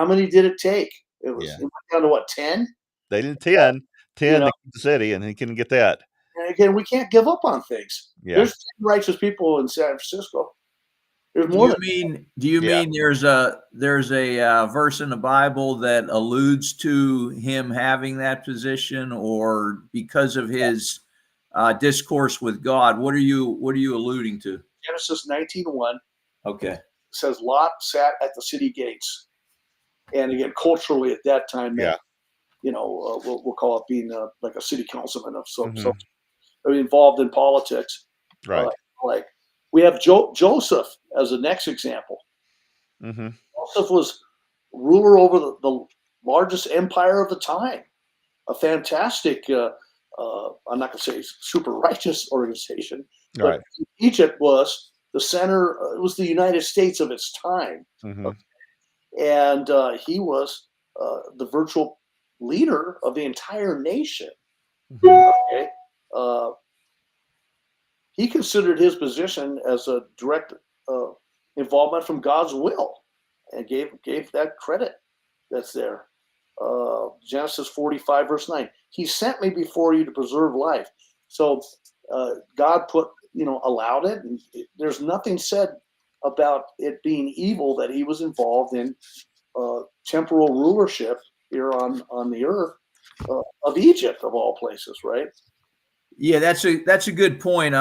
many did it take? It went down to what, 10? They did 10 to keep the city, and he couldn't get that. And again, we can't give up on things. Yeah. There's 10 righteous people in San Francisco. There's more. Do you mean there's a verse in the Bible that alludes to him having that position, or because of his discourse with God? What are you alluding to? Genesis 19:1. Okay. Says Lot sat at the city gates, and again, culturally at that time, we'll call it being like a city councilman of some involved in politics, right? Like we have Joseph as the next example. Joseph was ruler over the largest empire of the time, a fantastic. I'm not going to say super righteous organization, but Egypt was the center. It was the United States of its time, and he was the virtual leader of the entire nation. Okay, he considered his position as a direct involvement from God's will, and gave that credit that's there. Genesis 45 verse 9. He sent me before you to preserve life. So God allowed it, and there's nothing said about it being evil that he was involved in temporal rulership here on the earth of Egypt, of all places, right? Yeah, that's a good point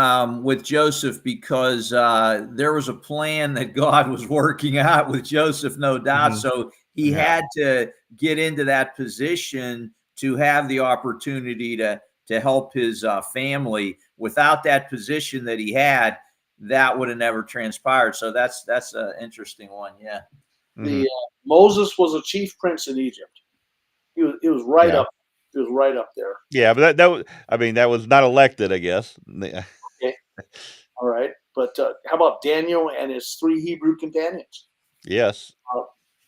with Joseph, because there was a plan that God was working out with Joseph, no doubt. So he had to get into that position to have the opportunity to help his family. Without that position that he had, that would have never transpired. So that's an interesting one. Yeah. Moses was a chief prince in Egypt. He was right up. He was right up there. Yeah, but that was not elected, I guess. Okay. All right. But how about Daniel and his 3 Hebrew companions? Yes.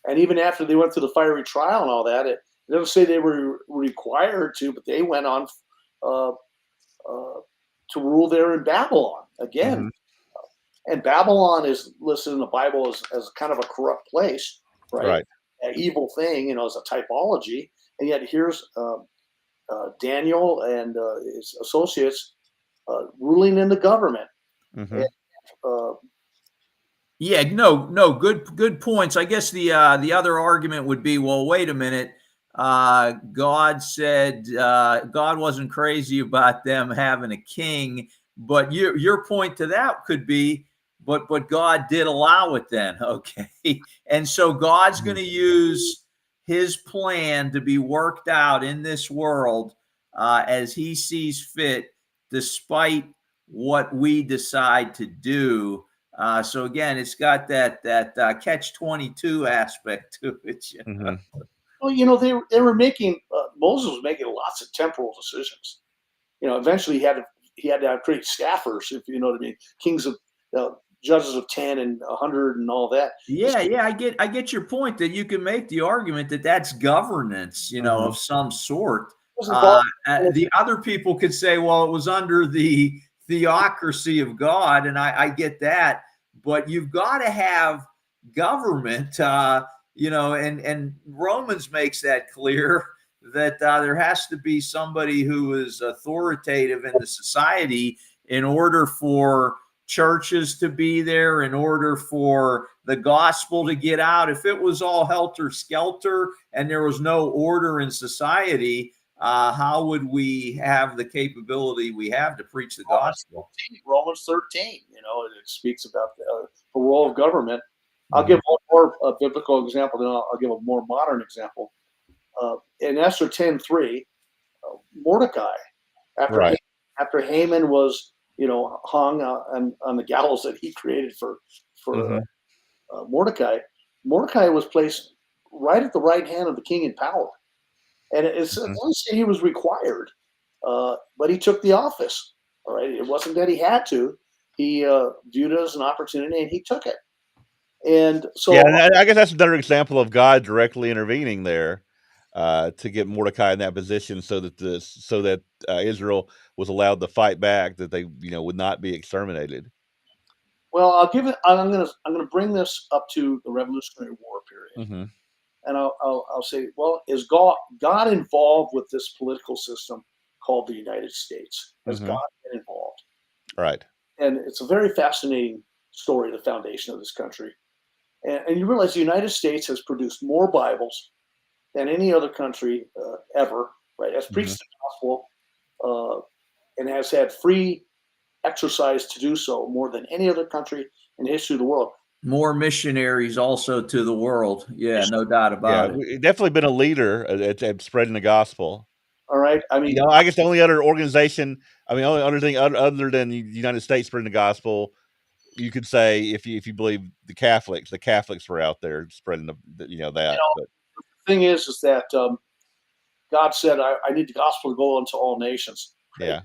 And even after they went through the fiery trial and all that, it doesn't say they were required to, but they went on to rule there in Babylon again. And Babylon is listed in the Bible as kind of a corrupt place, right? evil thing, as a typology. And yet here's Daniel and his associates ruling in the government. Mm-hmm. And, uh, Yeah, no, good points. I guess the other argument would be, well, wait a minute. God said God wasn't crazy about them having a king, but your point to that could be, but God did allow it then, okay? And so God's going to use His plan to be worked out in this world as He sees fit, despite what we decide to do. So again, it's got that catch-22 aspect to it. Mm-hmm. well, they were making Moses was making lots of temporal decisions. Eventually he had to create staffers, if you know what I mean, kings of judges of 10 and 100 and all that. Yeah, I get your point that you can make the argument that that's governance, Mm-hmm. of some sort. Was involved. The other people could say, well, it was under the theocracy of God, and I get that, but you've got to have government, and Romans makes that clear that there has to be somebody who is authoritative in the society in order for churches to be there, in order for the gospel to get out. If it was all helter skelter and there was no order in society, how would we have the capability we have to preach the gospel? Romans 13, it speaks about the role of government. I'll Mm-hmm. give one more biblical example, then I'll give a more modern example. In Esther 10:3, Mordecai, after Right. after Haman was hung on the gallows that he created for Mm-hmm. Mordecai, Mordecai was placed right at the right hand of the king in power, and it doesn't say he was required, but he took the office. All right, it wasn't that he had to. He viewed it as an opportunity, and he took it. And Yeah, so, and I guess that's another example of God directly intervening there to get Mordecai in that position, so that Israel was allowed to fight back, that they would not be exterminated. well, I'll give it. I'm gonna bring this up to the Revolutionary War period, Mm-hmm. and I'll say, well, is God involved with this political system called the United States? Has Mm-hmm. God been involved? Right. And it's a very fascinating story, the foundation of this country. And you realize the United States has produced more Bibles than any other country ever, right? Has Mm-hmm. preached the gospel uh, and has had free exercise to do so more than any other country in the history of the world. More missionaries also to the world. Yeah, no doubt Yeah, about it. definitely been a leader at spreading the gospel. All right. I mean, I guess the only other organization, only other thing other than the United States spreading the gospel, you could say, if you believe the Catholics were out there spreading that. But the thing is that God said, I need the gospel to go into all nations. Right? yeah,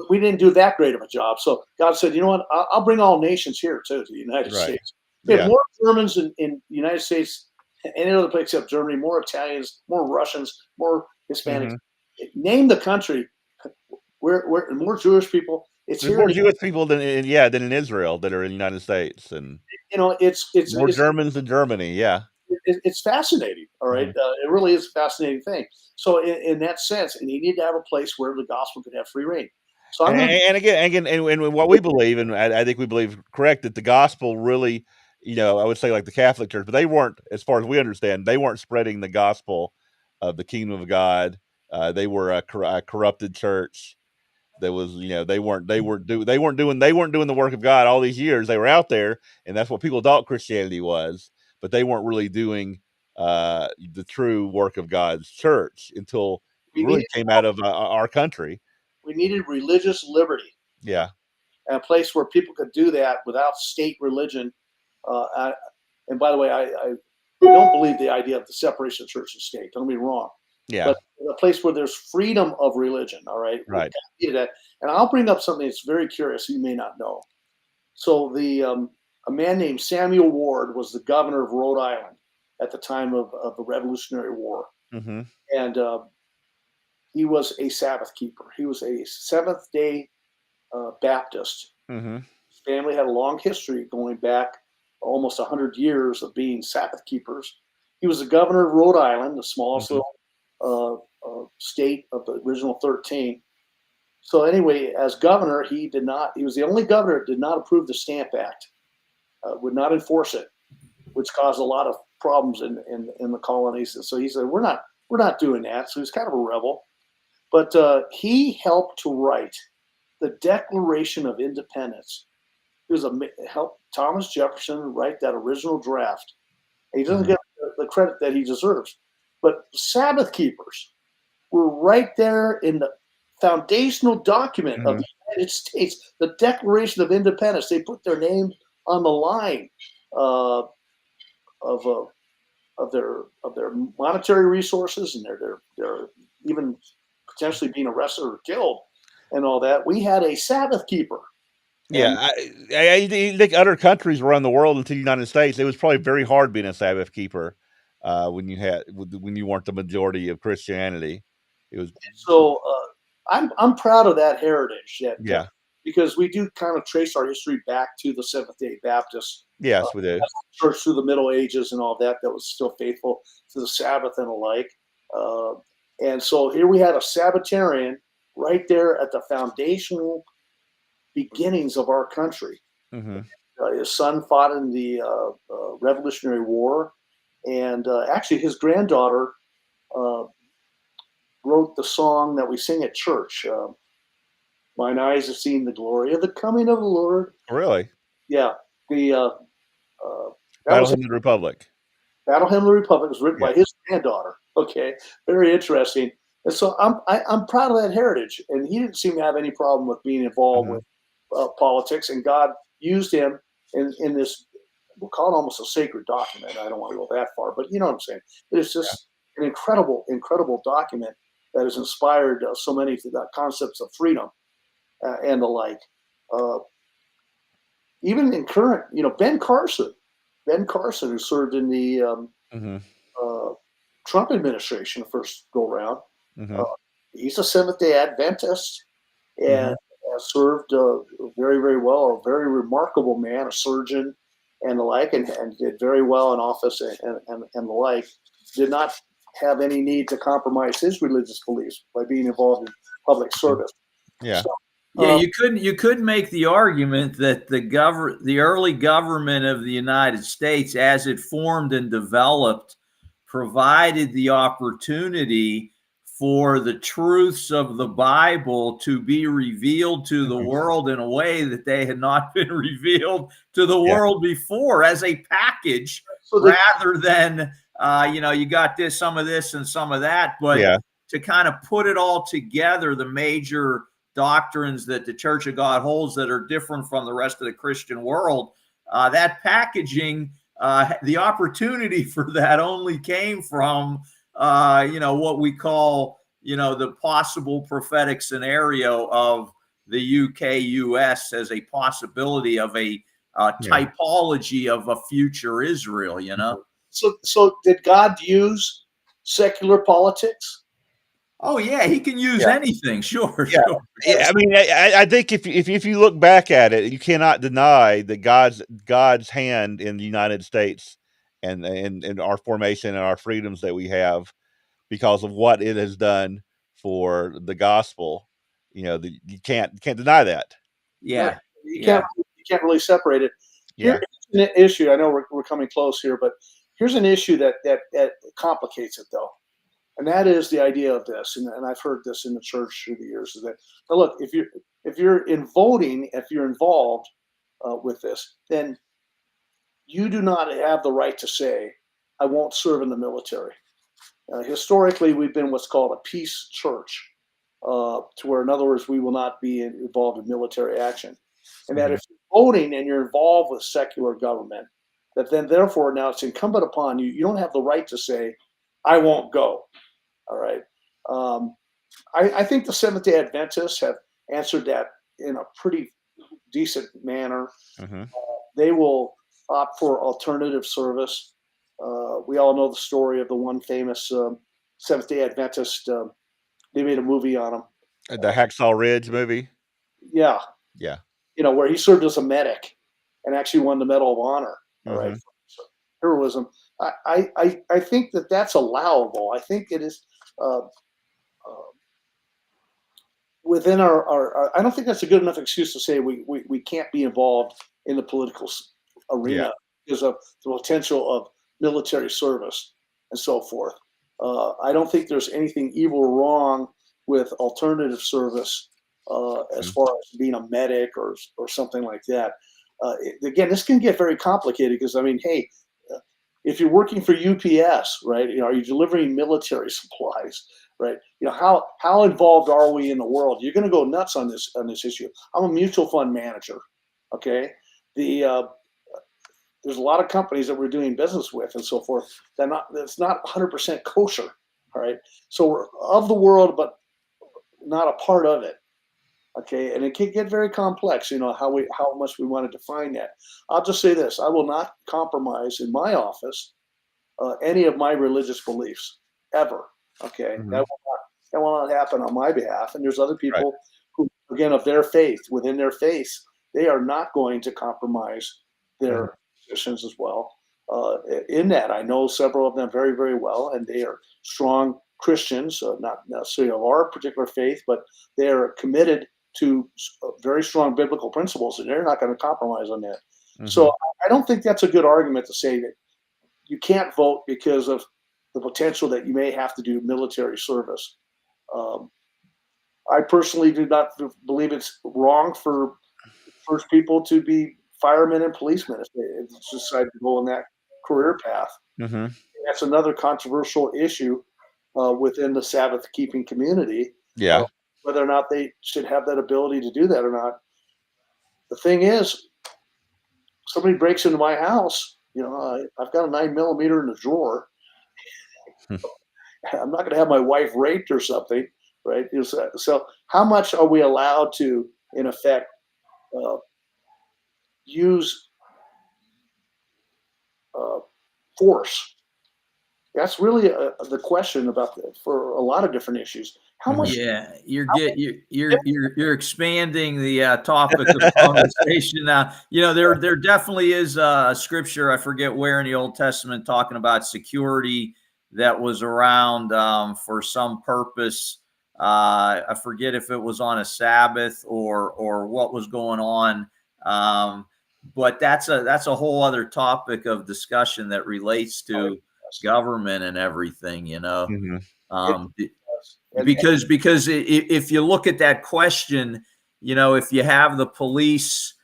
We didn't do that great of a job. So God said, you know what? I'll bring all nations here too, to the United right. States. We have Yeah. more Germans in the United States than any other place except Germany, more Italians, more Russians, more Hispanics. Mm-hmm. Name the country. We're more Jewish people. It's There's here. more Jewish people than in Israel that are in the United States, and more It's Germans than Germany. Yeah. it's fascinating. All right, Mhm. it really is a fascinating thing. So in that sense, and you need to have a place where the gospel could have free reign. So I'm going to And what we believe, and I think we believe correct, that the gospel really, I would say like the Catholic Church, but they weren't, as far as we understand, they weren't spreading the gospel of the kingdom of God. They were a corrupted church. That was, they weren't doing the work of God all these years. They were out there, and that's what people thought Christianity was, but they weren't really doing the true work of God's church until it we really needed came out of our country. we needed religious liberty, Yeah. and a place where people could do that without state religion. And by the way, I don't believe the idea of the separation of church and state. Don't be wrong, Yeah. but a place where there's freedom of religion. All right, Right. needed that. And I'll bring up something that's very curious. You may not know. So a man named Samuel Ward was the governor of Rhode Island at the time of the Revolutionary War, Mm-hmm. and he was a Sabbath keeper. He was a Seventh Day Baptist. Mm-hmm. His family had a long history going back almost 100 years of being Sabbath keepers. he was the governor of Rhode Island, the smallest Mhm. little state of the original 13. So anyway, as governor, he did not. He was the only governor that did not approve the Stamp Act, would not enforce it, which caused a lot of problems in the colonies. And so he said, we're not doing that. So he's kind of a rebel, but he helped to write the Declaration of Independence. He was helped Thomas Jefferson write that original draft. And he doesn't Mhm. get the credit that he deserves. But Sabbath keepers were right there in the foundational document of Mhm. the United States, the Declaration of Independence. They put their name on the line uh, of their monetary resources and their even potentially being arrested or killed and all that. We had a Sabbath keeper, Yeah, and I think other countries around the world until the United States, it was probably very hard being a Sabbath keeper, when you weren't the majority of Christianity. It was so I'm proud of that heritage that yeah. because we do kind of trace our history back to the Seventh Day Baptist uh, Yes, we do. church through the Middle Ages and all that was still faithful to the Sabbath and the like. Uh, and so here we had a Sabbatarian right there at the foundational beginnings of our country. Mhm. His son fought in the Revolutionary War, and actually his granddaughter uh, wrote the song that we sing at church. Mine eyes have seen the glory of the coming of the Lord. Really? Yeah, the that Battle was Hymn of the Republic. Battle Hymn of the Republic was written Yeah. by his granddaughter. Okay, very interesting. And so I'm proud of that heritage. And he didn't seem to have any problem with being involved with Mhm. politics. And God used him in this. We'll call it almost a sacred document. I don't want to go that far, but you know what I'm saying. It's Yeah. just an incredible document that has inspired so many concepts of freedom and the like. Uh, Even in current, Ben Carson, who served in the Mhm. uh, Trump administration the first go round. Uh, Mhm. he's a Seventh Day Adventist and Mhm. served very very well. A very remarkable man, a surgeon and the like, and did very well in office and the like. Did not have any need to compromise his religious beliefs by being involved in public service. Yeah. So, Yeah, you could make the argument that the early government of the United States, as it formed and developed, provided the opportunity for the truths of the Bible to be revealed to the Mhm. world in a way that they had not been revealed to the Yeah. world before as a package, so they rather than you got some of this and some of that, but Yeah. to kind of put it all together, the major doctrines that the Church of God holds that are different from the rest of the Christian world. That packaging, the opportunity for that only came from, what we call, the possible prophetic scenario of the UK US as a possibility of a Yeah. typology of a future Israel. so did God use secular politics? Oh, yeah, he can use Yeah. anything. Sure, Yeah. sure. Yeah, I mean, I think if you look back at it, you cannot deny that God's hand in the United States and our formation and our freedoms that we have because of what it has done for the gospel. You can't deny that. No, Yeah, you yeah. can't really separate it. Here's Yeah. an issue. I know we're coming close here, but here's an issue that complicates it though, and that is the idea of this. And I've heard this in the church through the years. Is that now look, if you're in voting, if you're involved with this, then you do not have the right to say, "I won't serve in the military." Historically, we've been what's called a peace church, to where, in other words, we will not be involved in military action. And that Mhm. if you're voting and you're involved with secular government, that then therefore now it's incumbent upon you. You don't have the right to say, "I won't go." All right. Um, I think the Seventh Day Adventists have answered that in a pretty decent manner. Mhm. They will opt for alternative service. We all know the story of the one famous Seventh Day Adventist. They made a movie on him. The Hacksaw Ridge movie. Yeah, Yeah. where he served as a medic and actually won the Medal of Honor. All right, Mhm. for heroism. I think that that's allowable. I think it is uh, within our. I don't think that's a good enough excuse to say we can't be involved in the political Yeah. arena because of the potential of military service and so forth. I don't think there's anything evil or wrong with alternative service as Mhm. far as being a medic or something like that. Again, this can get very complicated because I mean, hey, uh, if you're working for UPS, right? You know, are you delivering military supplies, right? You know, how involved are we in the world? You're going to go nuts on this issue. I'm a mutual fund manager. Okay, the there's a lot of companies that we're doing business with and so forth. That's not 100% kosher. All right, so we're of the world, but not a part of it. Okay, and it can get very complex. You know how much we want to define that. I'll just say this: I will not compromise in my office any of my religious beliefs ever. Okay, Mhm. that will not happen on my behalf. And there's other Right. people who, again, of their faith within their faith, they are not going to compromise Mhm. their positions as well. In that, I know several of them very, very well, and they are strong Christians, not necessarily of our particular faith, but they are committed to very strong biblical principles, and they're not going to compromise on that. So Mhm. I don't think that's a good argument to say that you can't vote because of the potential that you may have to do military service. Um, I personally do not believe it's wrong for first people to be firemen and policemen if they decide to go on that career path. Mhm. That's another controversial issue within the Sabbath keeping community, uh, Yeah. whether or not they should have that ability to do that or not. The thing is, somebody breaks into my house, you know, I've got a 9 millimeter in the drawer. I'm not going to have my wife raped or something, right? So, how much are we allowed to, in effect, uh, use uh, force? That's really the question about for a lot of different issues. How Mhm. much? Yeah, you're How get much you're expanding the topic of conversation now. You know, there definitely is a scripture, I forget where in the Old Testament, talking about security that was around for some purpose. I forget if it was on a Sabbath or what was going on. But that's a whole other topic of discussion that relates oh, to government and everything, you know. Mhm. it Um, does. And because if you look at that question, you know, if you have the police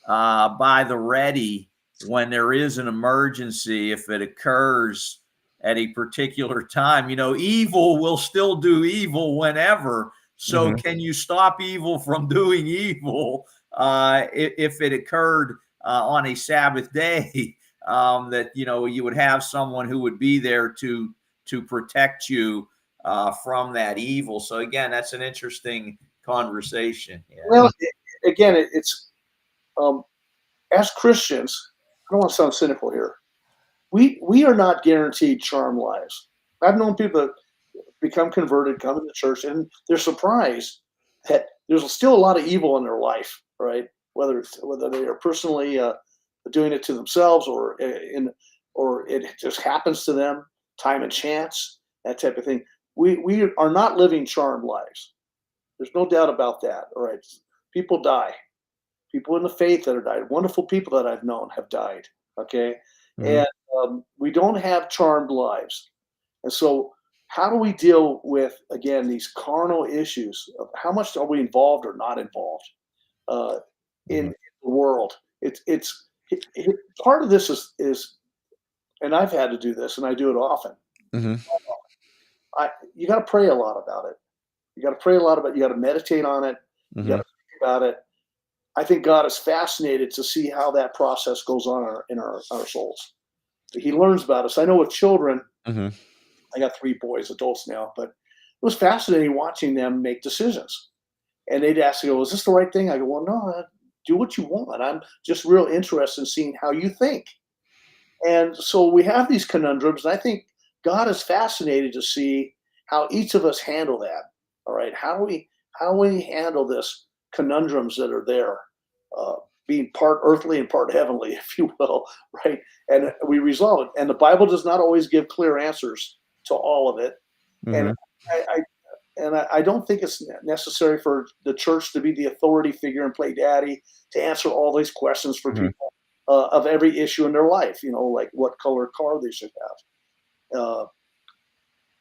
by the ready when there is an emergency, if it occurs at a particular time, you know, evil will still do evil whenever. So Mhm. can you stop evil from doing evil if it occurred on a Sabbath day? That, you know, you would have someone who would be there to protect you from that evil. So again, that's an interesting conversation. Yeah. well, again, it's um, as Christians. I don't want to sound cynical here. We are not guaranteed charm lives. I've known people that become converted, come into church, and they're surprised that there's still a lot of evil in their life, right? Whether they are personally doing it to themselves or it just happens to them, time and chance, that type of thing. We are not living charmed lives. There's no doubt about that. All right, people die. People in the faith that have died. Wonderful people that I've known have died. Okay, Mhm. and we don't have charmed lives. And so, how do we deal with again these carnal issues of how much are we involved or not involved uh, Mhm. in the world? Part of this is, and I've had to do this, and I do it often. Mhm. You got to pray a lot about it. You got to pray a lot about. You got to meditate on it. You got Mhm. to think about it. I think God is fascinated to see how that process goes on in our souls. He learns about us. I know with children, Mhm. I got 3 boys, adults now, but it was fascinating watching them make decisions. And they'd ask, "Go, is this the right thing?" I go, "Well, no, do what you want. I'm just real interested in seeing how you think." And so we have these conundrums. And I think God is fascinated to see how each of us handle that. All right, how we handle this conundrums that are there. Uh, being part earthly and part heavenly, if you will, right? And we resolve it. And the Bible does not always give clear answers to all of it. And Mhm. I don't think it's necessary for the church to be the authority figure and play daddy to answer all these questions for Mhm. people of every issue in their life. Like what color car they should have. Yeah.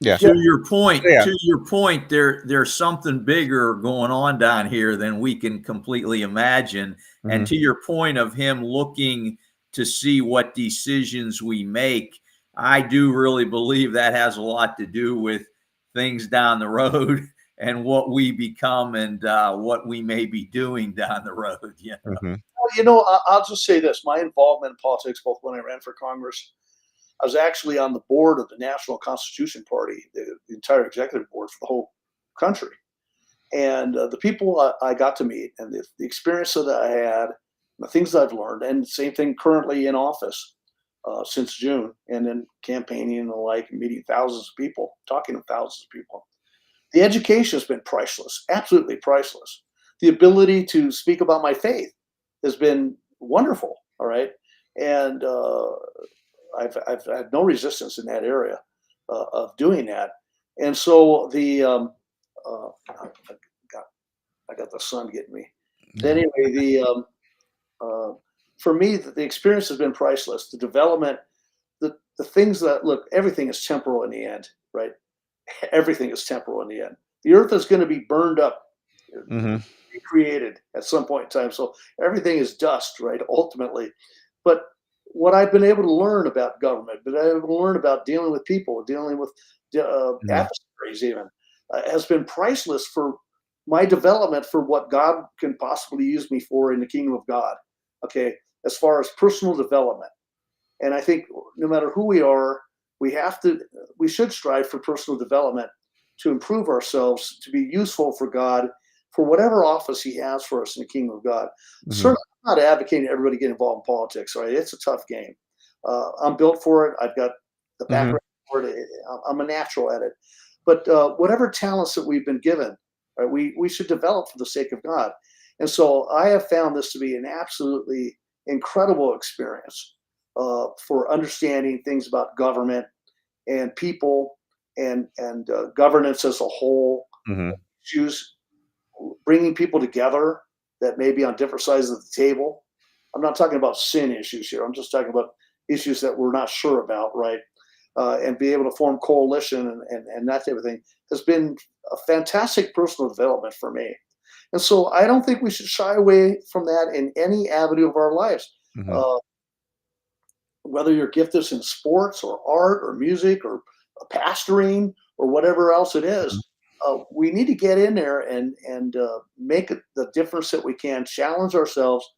Yeah, Yeah. To your point, there's something bigger going on down here than we can completely imagine. And Mhm. to your point of him looking to see what decisions we make, I do really believe that has a lot to do with things down the road and what we become and what we may be doing down the road. Yeah. Mhm. I'll just say this: my involvement in politics, both when I ran for Congress, I was actually on the board of the National Constitution Party, the entire executive board for the whole country. And the people I got to meet and the experience that I had, the things that I've learned, and the same thing currently in office since June, and then campaigning and the like, and meeting thousands of people, talking to thousands of people. The education has been priceless, absolutely priceless. The ability to speak about my faith has been wonderful. All right. And I've had no resistance in that area of doing that. And so I got the sun getting me. Anyway, uh, for me, the experience has been priceless. The development, the things that look, everything is temporal in the end, right? Everything is temporal in the end. The earth is going to be burned up, Mhm. recreated at some point in time. So everything is dust, right? Ultimately, but what I've been able to learn about government, but I've been able to learn about dealing with people, dealing with Mhm. adversaries, even has been priceless for my development for what God can possibly use me for in the kingdom of God. Okay, as far as personal development. And I think no matter who we are, we should strive for personal development to improve ourselves, to be useful for God, for whatever office He has for us in the kingdom of God. Mhm. Certainly, I'm not advocating everybody get involved in politics. Right? It's a tough game. I'm built for it. I've got the Mhm. background for it. I'm a natural at it. But whatever talents that we've been given, right, we should develop for the sake of God. And so I have found this to be an absolutely incredible experience for understanding things about government and people and governance as a whole. Mhm. Issues bringing people together that may be on different sides of the table. I'm not talking about sin issues here. I'm just talking about issues that we're not sure about, right? And be able to form coalition and that type of thing has been a fantastic personal development for me. And so I don't think we should shy away from that in any avenue of our lives. Mhm. Uh, whether your gift is in sports or art or music or pastoring or whatever else it Mhm. is, we need to get in there and make the difference that we can, challenge ourselves,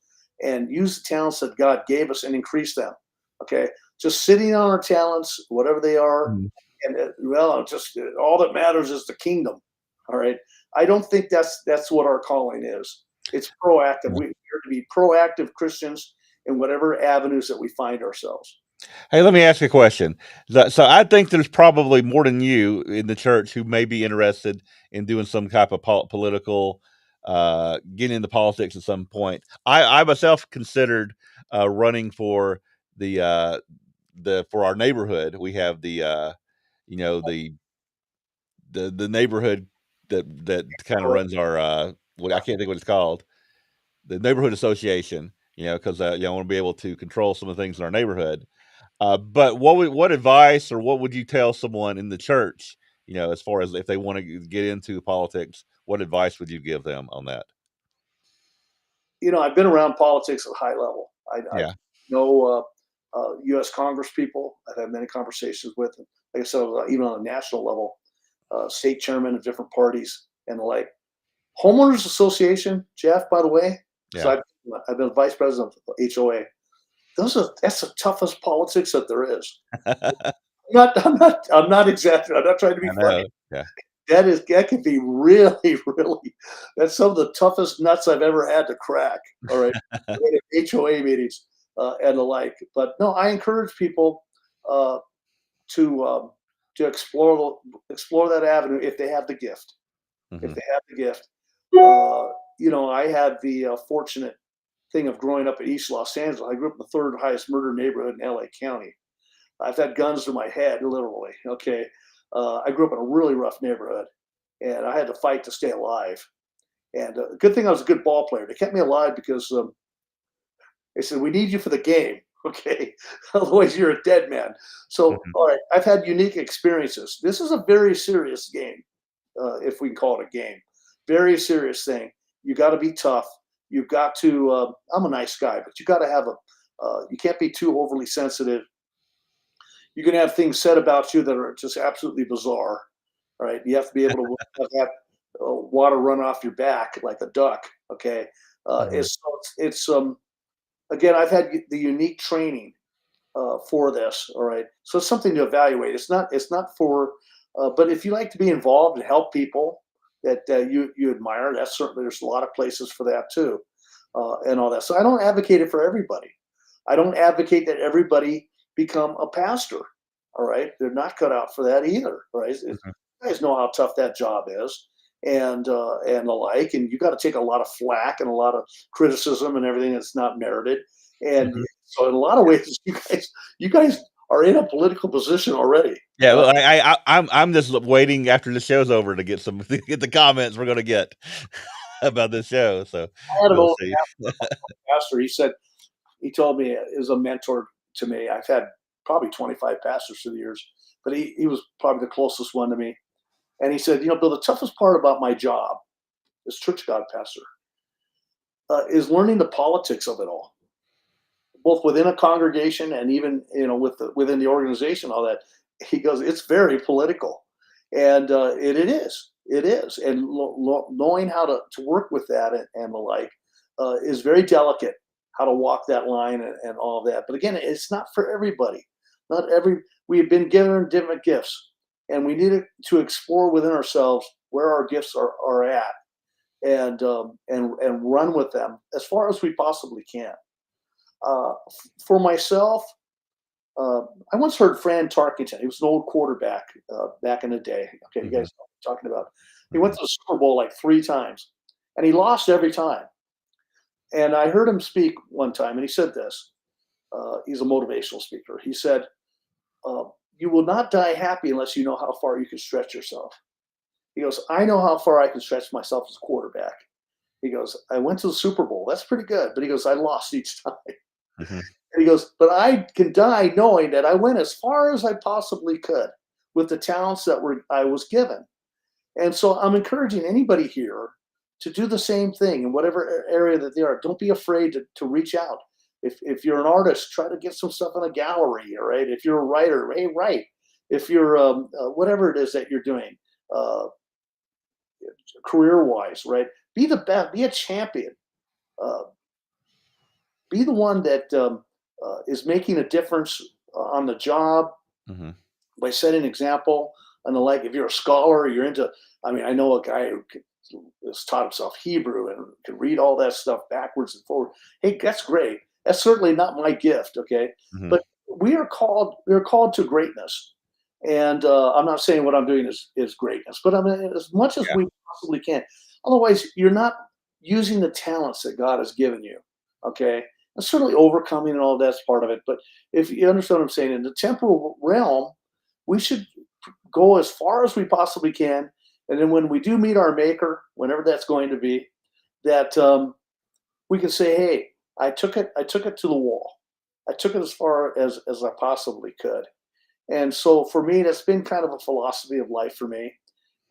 and use the talents that God gave us and increase them. Okay, just sitting on our talents, whatever they are, Mhm. and just all that matters is the kingdom. All right, I don't think that's what our calling is. It's proactive. Yeah. We are to be proactive Christians in whatever avenues that we find ourselves. Hey, let me ask you a question. So I think there's probably more than you in the church who may be interested in doing some type of political, getting into politics at some point. I myself considered running for the for our neighborhood. We have you know, the neighborhood that kind of runs our what I can't think what it's called, the neighborhood association. Because I want to be able to control some of the things in our neighborhood. But what advice or what would you tell someone in the church, as far as if they want to get into politics, what advice would you give them on that? I've been around politics at a high level. I Yeah. know U.S. Congress people. I've had many conversations with, like I said, even on a national level, state chairmen of different parties and the like. Homeowners Association, Jeff, by the way, because Yeah. I've been vice president of HOA. That's the toughest politics that there is. I'm not exaggerating. I'm not trying to be I funny. know. Yeah. That can be really, really. That's some of the toughest nuts I've ever had to crack. All right, HOA meetings and the like. But no, I encourage people uh, to um, to explore that avenue if they have the gift. If Mhm. they have the gift, I had the fortunate thing of growing up in East Los Angeles. I grew up in the third highest murder neighborhood in LA County. I've had guns to my head, literally. Okay. I grew up in a really rough neighborhood, and I had to fight to stay alive. And good thing I was a good ball player. They kept me alive because they said, we need you for the game. Okay. Otherwise, you're a dead man. So, Mhm. all right, I've had unique experiences. This is a very serious game, if we can call it a game. Very serious thing. You got to be tough. You've got to, I'm a nice guy, but you got to have you can't be too overly sensitive. You can have things said about you that are just absolutely bizarre, right? You have to be able to have that water run off your back like a duck. Okay. Mhm. It's again, I've had the unique training for this. All right, so it's something to evaluate. It's not for, but if you like to be involved and help people that you admire, that's certainly, there's a lot of places for that too, and all that. So I don't advocate it for everybody. I don't advocate that everybody become a pastor. All right, they're not cut out for that either. Right, you Mhm. guys know how tough that job is, and the like, and you got to take a lot of flack and a lot of criticism and everything that's not merited. And Mhm. so, in a lot of ways, you guys are in a political position already. Yeah, well, I'm just waiting after the show's over to get some to get the comments we're gonna get about this show, so I had an we'll old see. pastor. He told me, is a mentor to me. I've had probably 25 pastors through the years, but he was probably the closest one to me. And he said, Bill, the toughest part about my job as church God pastor is learning the politics of it all, both within a congregation and even within the organization. All that, he goes, it's very political, and it is, and knowing how to work with that and the like is very delicate. How to walk that line and all of that. But again, it's not for everybody. Not every We have been given different gifts, and we need to explore within ourselves where our gifts are at, and run with them as far as we possibly can. For myself, I once heard Fran Tarkenton. He was an old quarterback back in the day. Okay, you Mhm. guys know what I'm talking about. He went Mhm. to the Super Bowl like 3 times, and he lost every time. And I heard him speak one time, and he said this. He's a motivational speaker. He said, uh, "You will not die happy unless you know how far you can stretch yourself." He goes, "I know how far I can stretch myself as a quarterback." He goes, "I went to the Super Bowl. That's pretty good." But he goes, "I lost each time." Mhm. And he goes, "But I can die knowing that I went as far as I possibly could with the talents that I was given." And so I'm encouraging anybody here to do the same thing in whatever area that they are. Don't be afraid to reach out. If you're an artist, try to get some stuff in a gallery. All right. If you're a writer, hey, write. If you're whatever it is that you're doing, uh, career wise, right? Be the best. Be a champion. Uh, be the one that is making a difference on the job Mhm. by setting an example and the like. If you're a scholar, you're into. I mean, I know a guy who has taught himself Hebrew and can read all that stuff backwards and forward. Hey, that's great. That's certainly not my gift. Okay, Mhm. but we are called to greatness. And I'm not saying what I'm doing is greatness, but I mean as much as Yeah. we possibly can. Otherwise, you're not using the talents that God has given you. Okay, and certainly overcoming and all that's part of it. But if you understand what I'm saying, in the temporal realm, we should go as far as we possibly can. And then when we do meet our maker, whenever that's going to be, that we can say, "Hey, I took it to the wall. I took it as far as I possibly could." And so for me, that's been kind of a philosophy of life for me.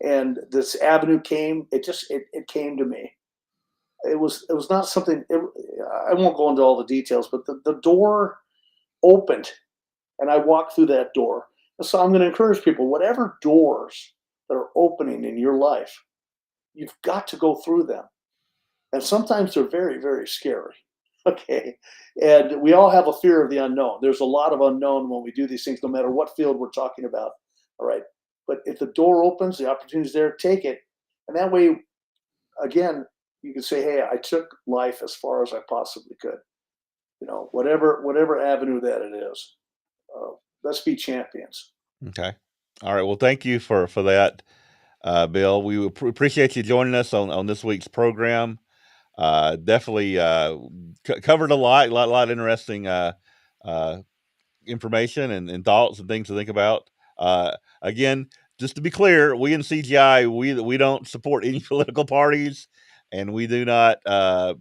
And this avenue came. It came to me. It was not something. I won't go into all the details, but the door opened, and I walked through that door. And so I'm going to encourage people, whatever doors that are opening in your life, you've got to go through them. And sometimes they're very, very scary. Okay. And we all have a fear of the unknown. There's a lot of unknown when we do these things, no matter what field we're talking about. All right. But if the door opens, the opportunity's there, take it. And that way, again, you can say, "Hey, I took life as far as I possibly could." Whatever avenue that it is. Uh, let's be champions. Okay. All right. Well, thank you for that, Bill. We appreciate you joining us on this week's program. Definitely covered a lot of interesting information and thoughts and things to think about. Again, just to be clear, we in CGI we don't support any political parties, and we do not tell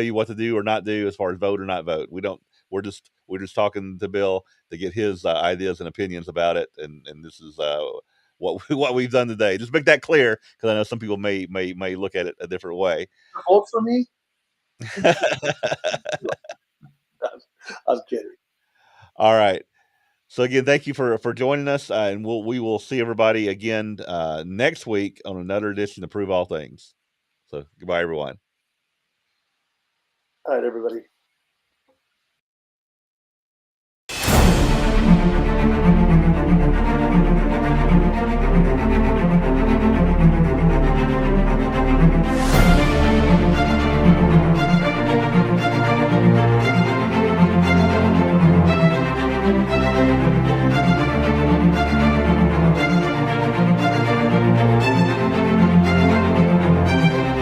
you what to do or not do as far as vote or not vote. We don't. We're just talking to Bill to get his ideas and opinions about it, and this is what we've done today. Just make that clear, because I know some people may look at it a different way. Vote for me. I was kidding. All right. So again, thank you for joining us, and we will see everybody again next week on another edition of Prove All Things. So goodbye, everyone. All right, everybody.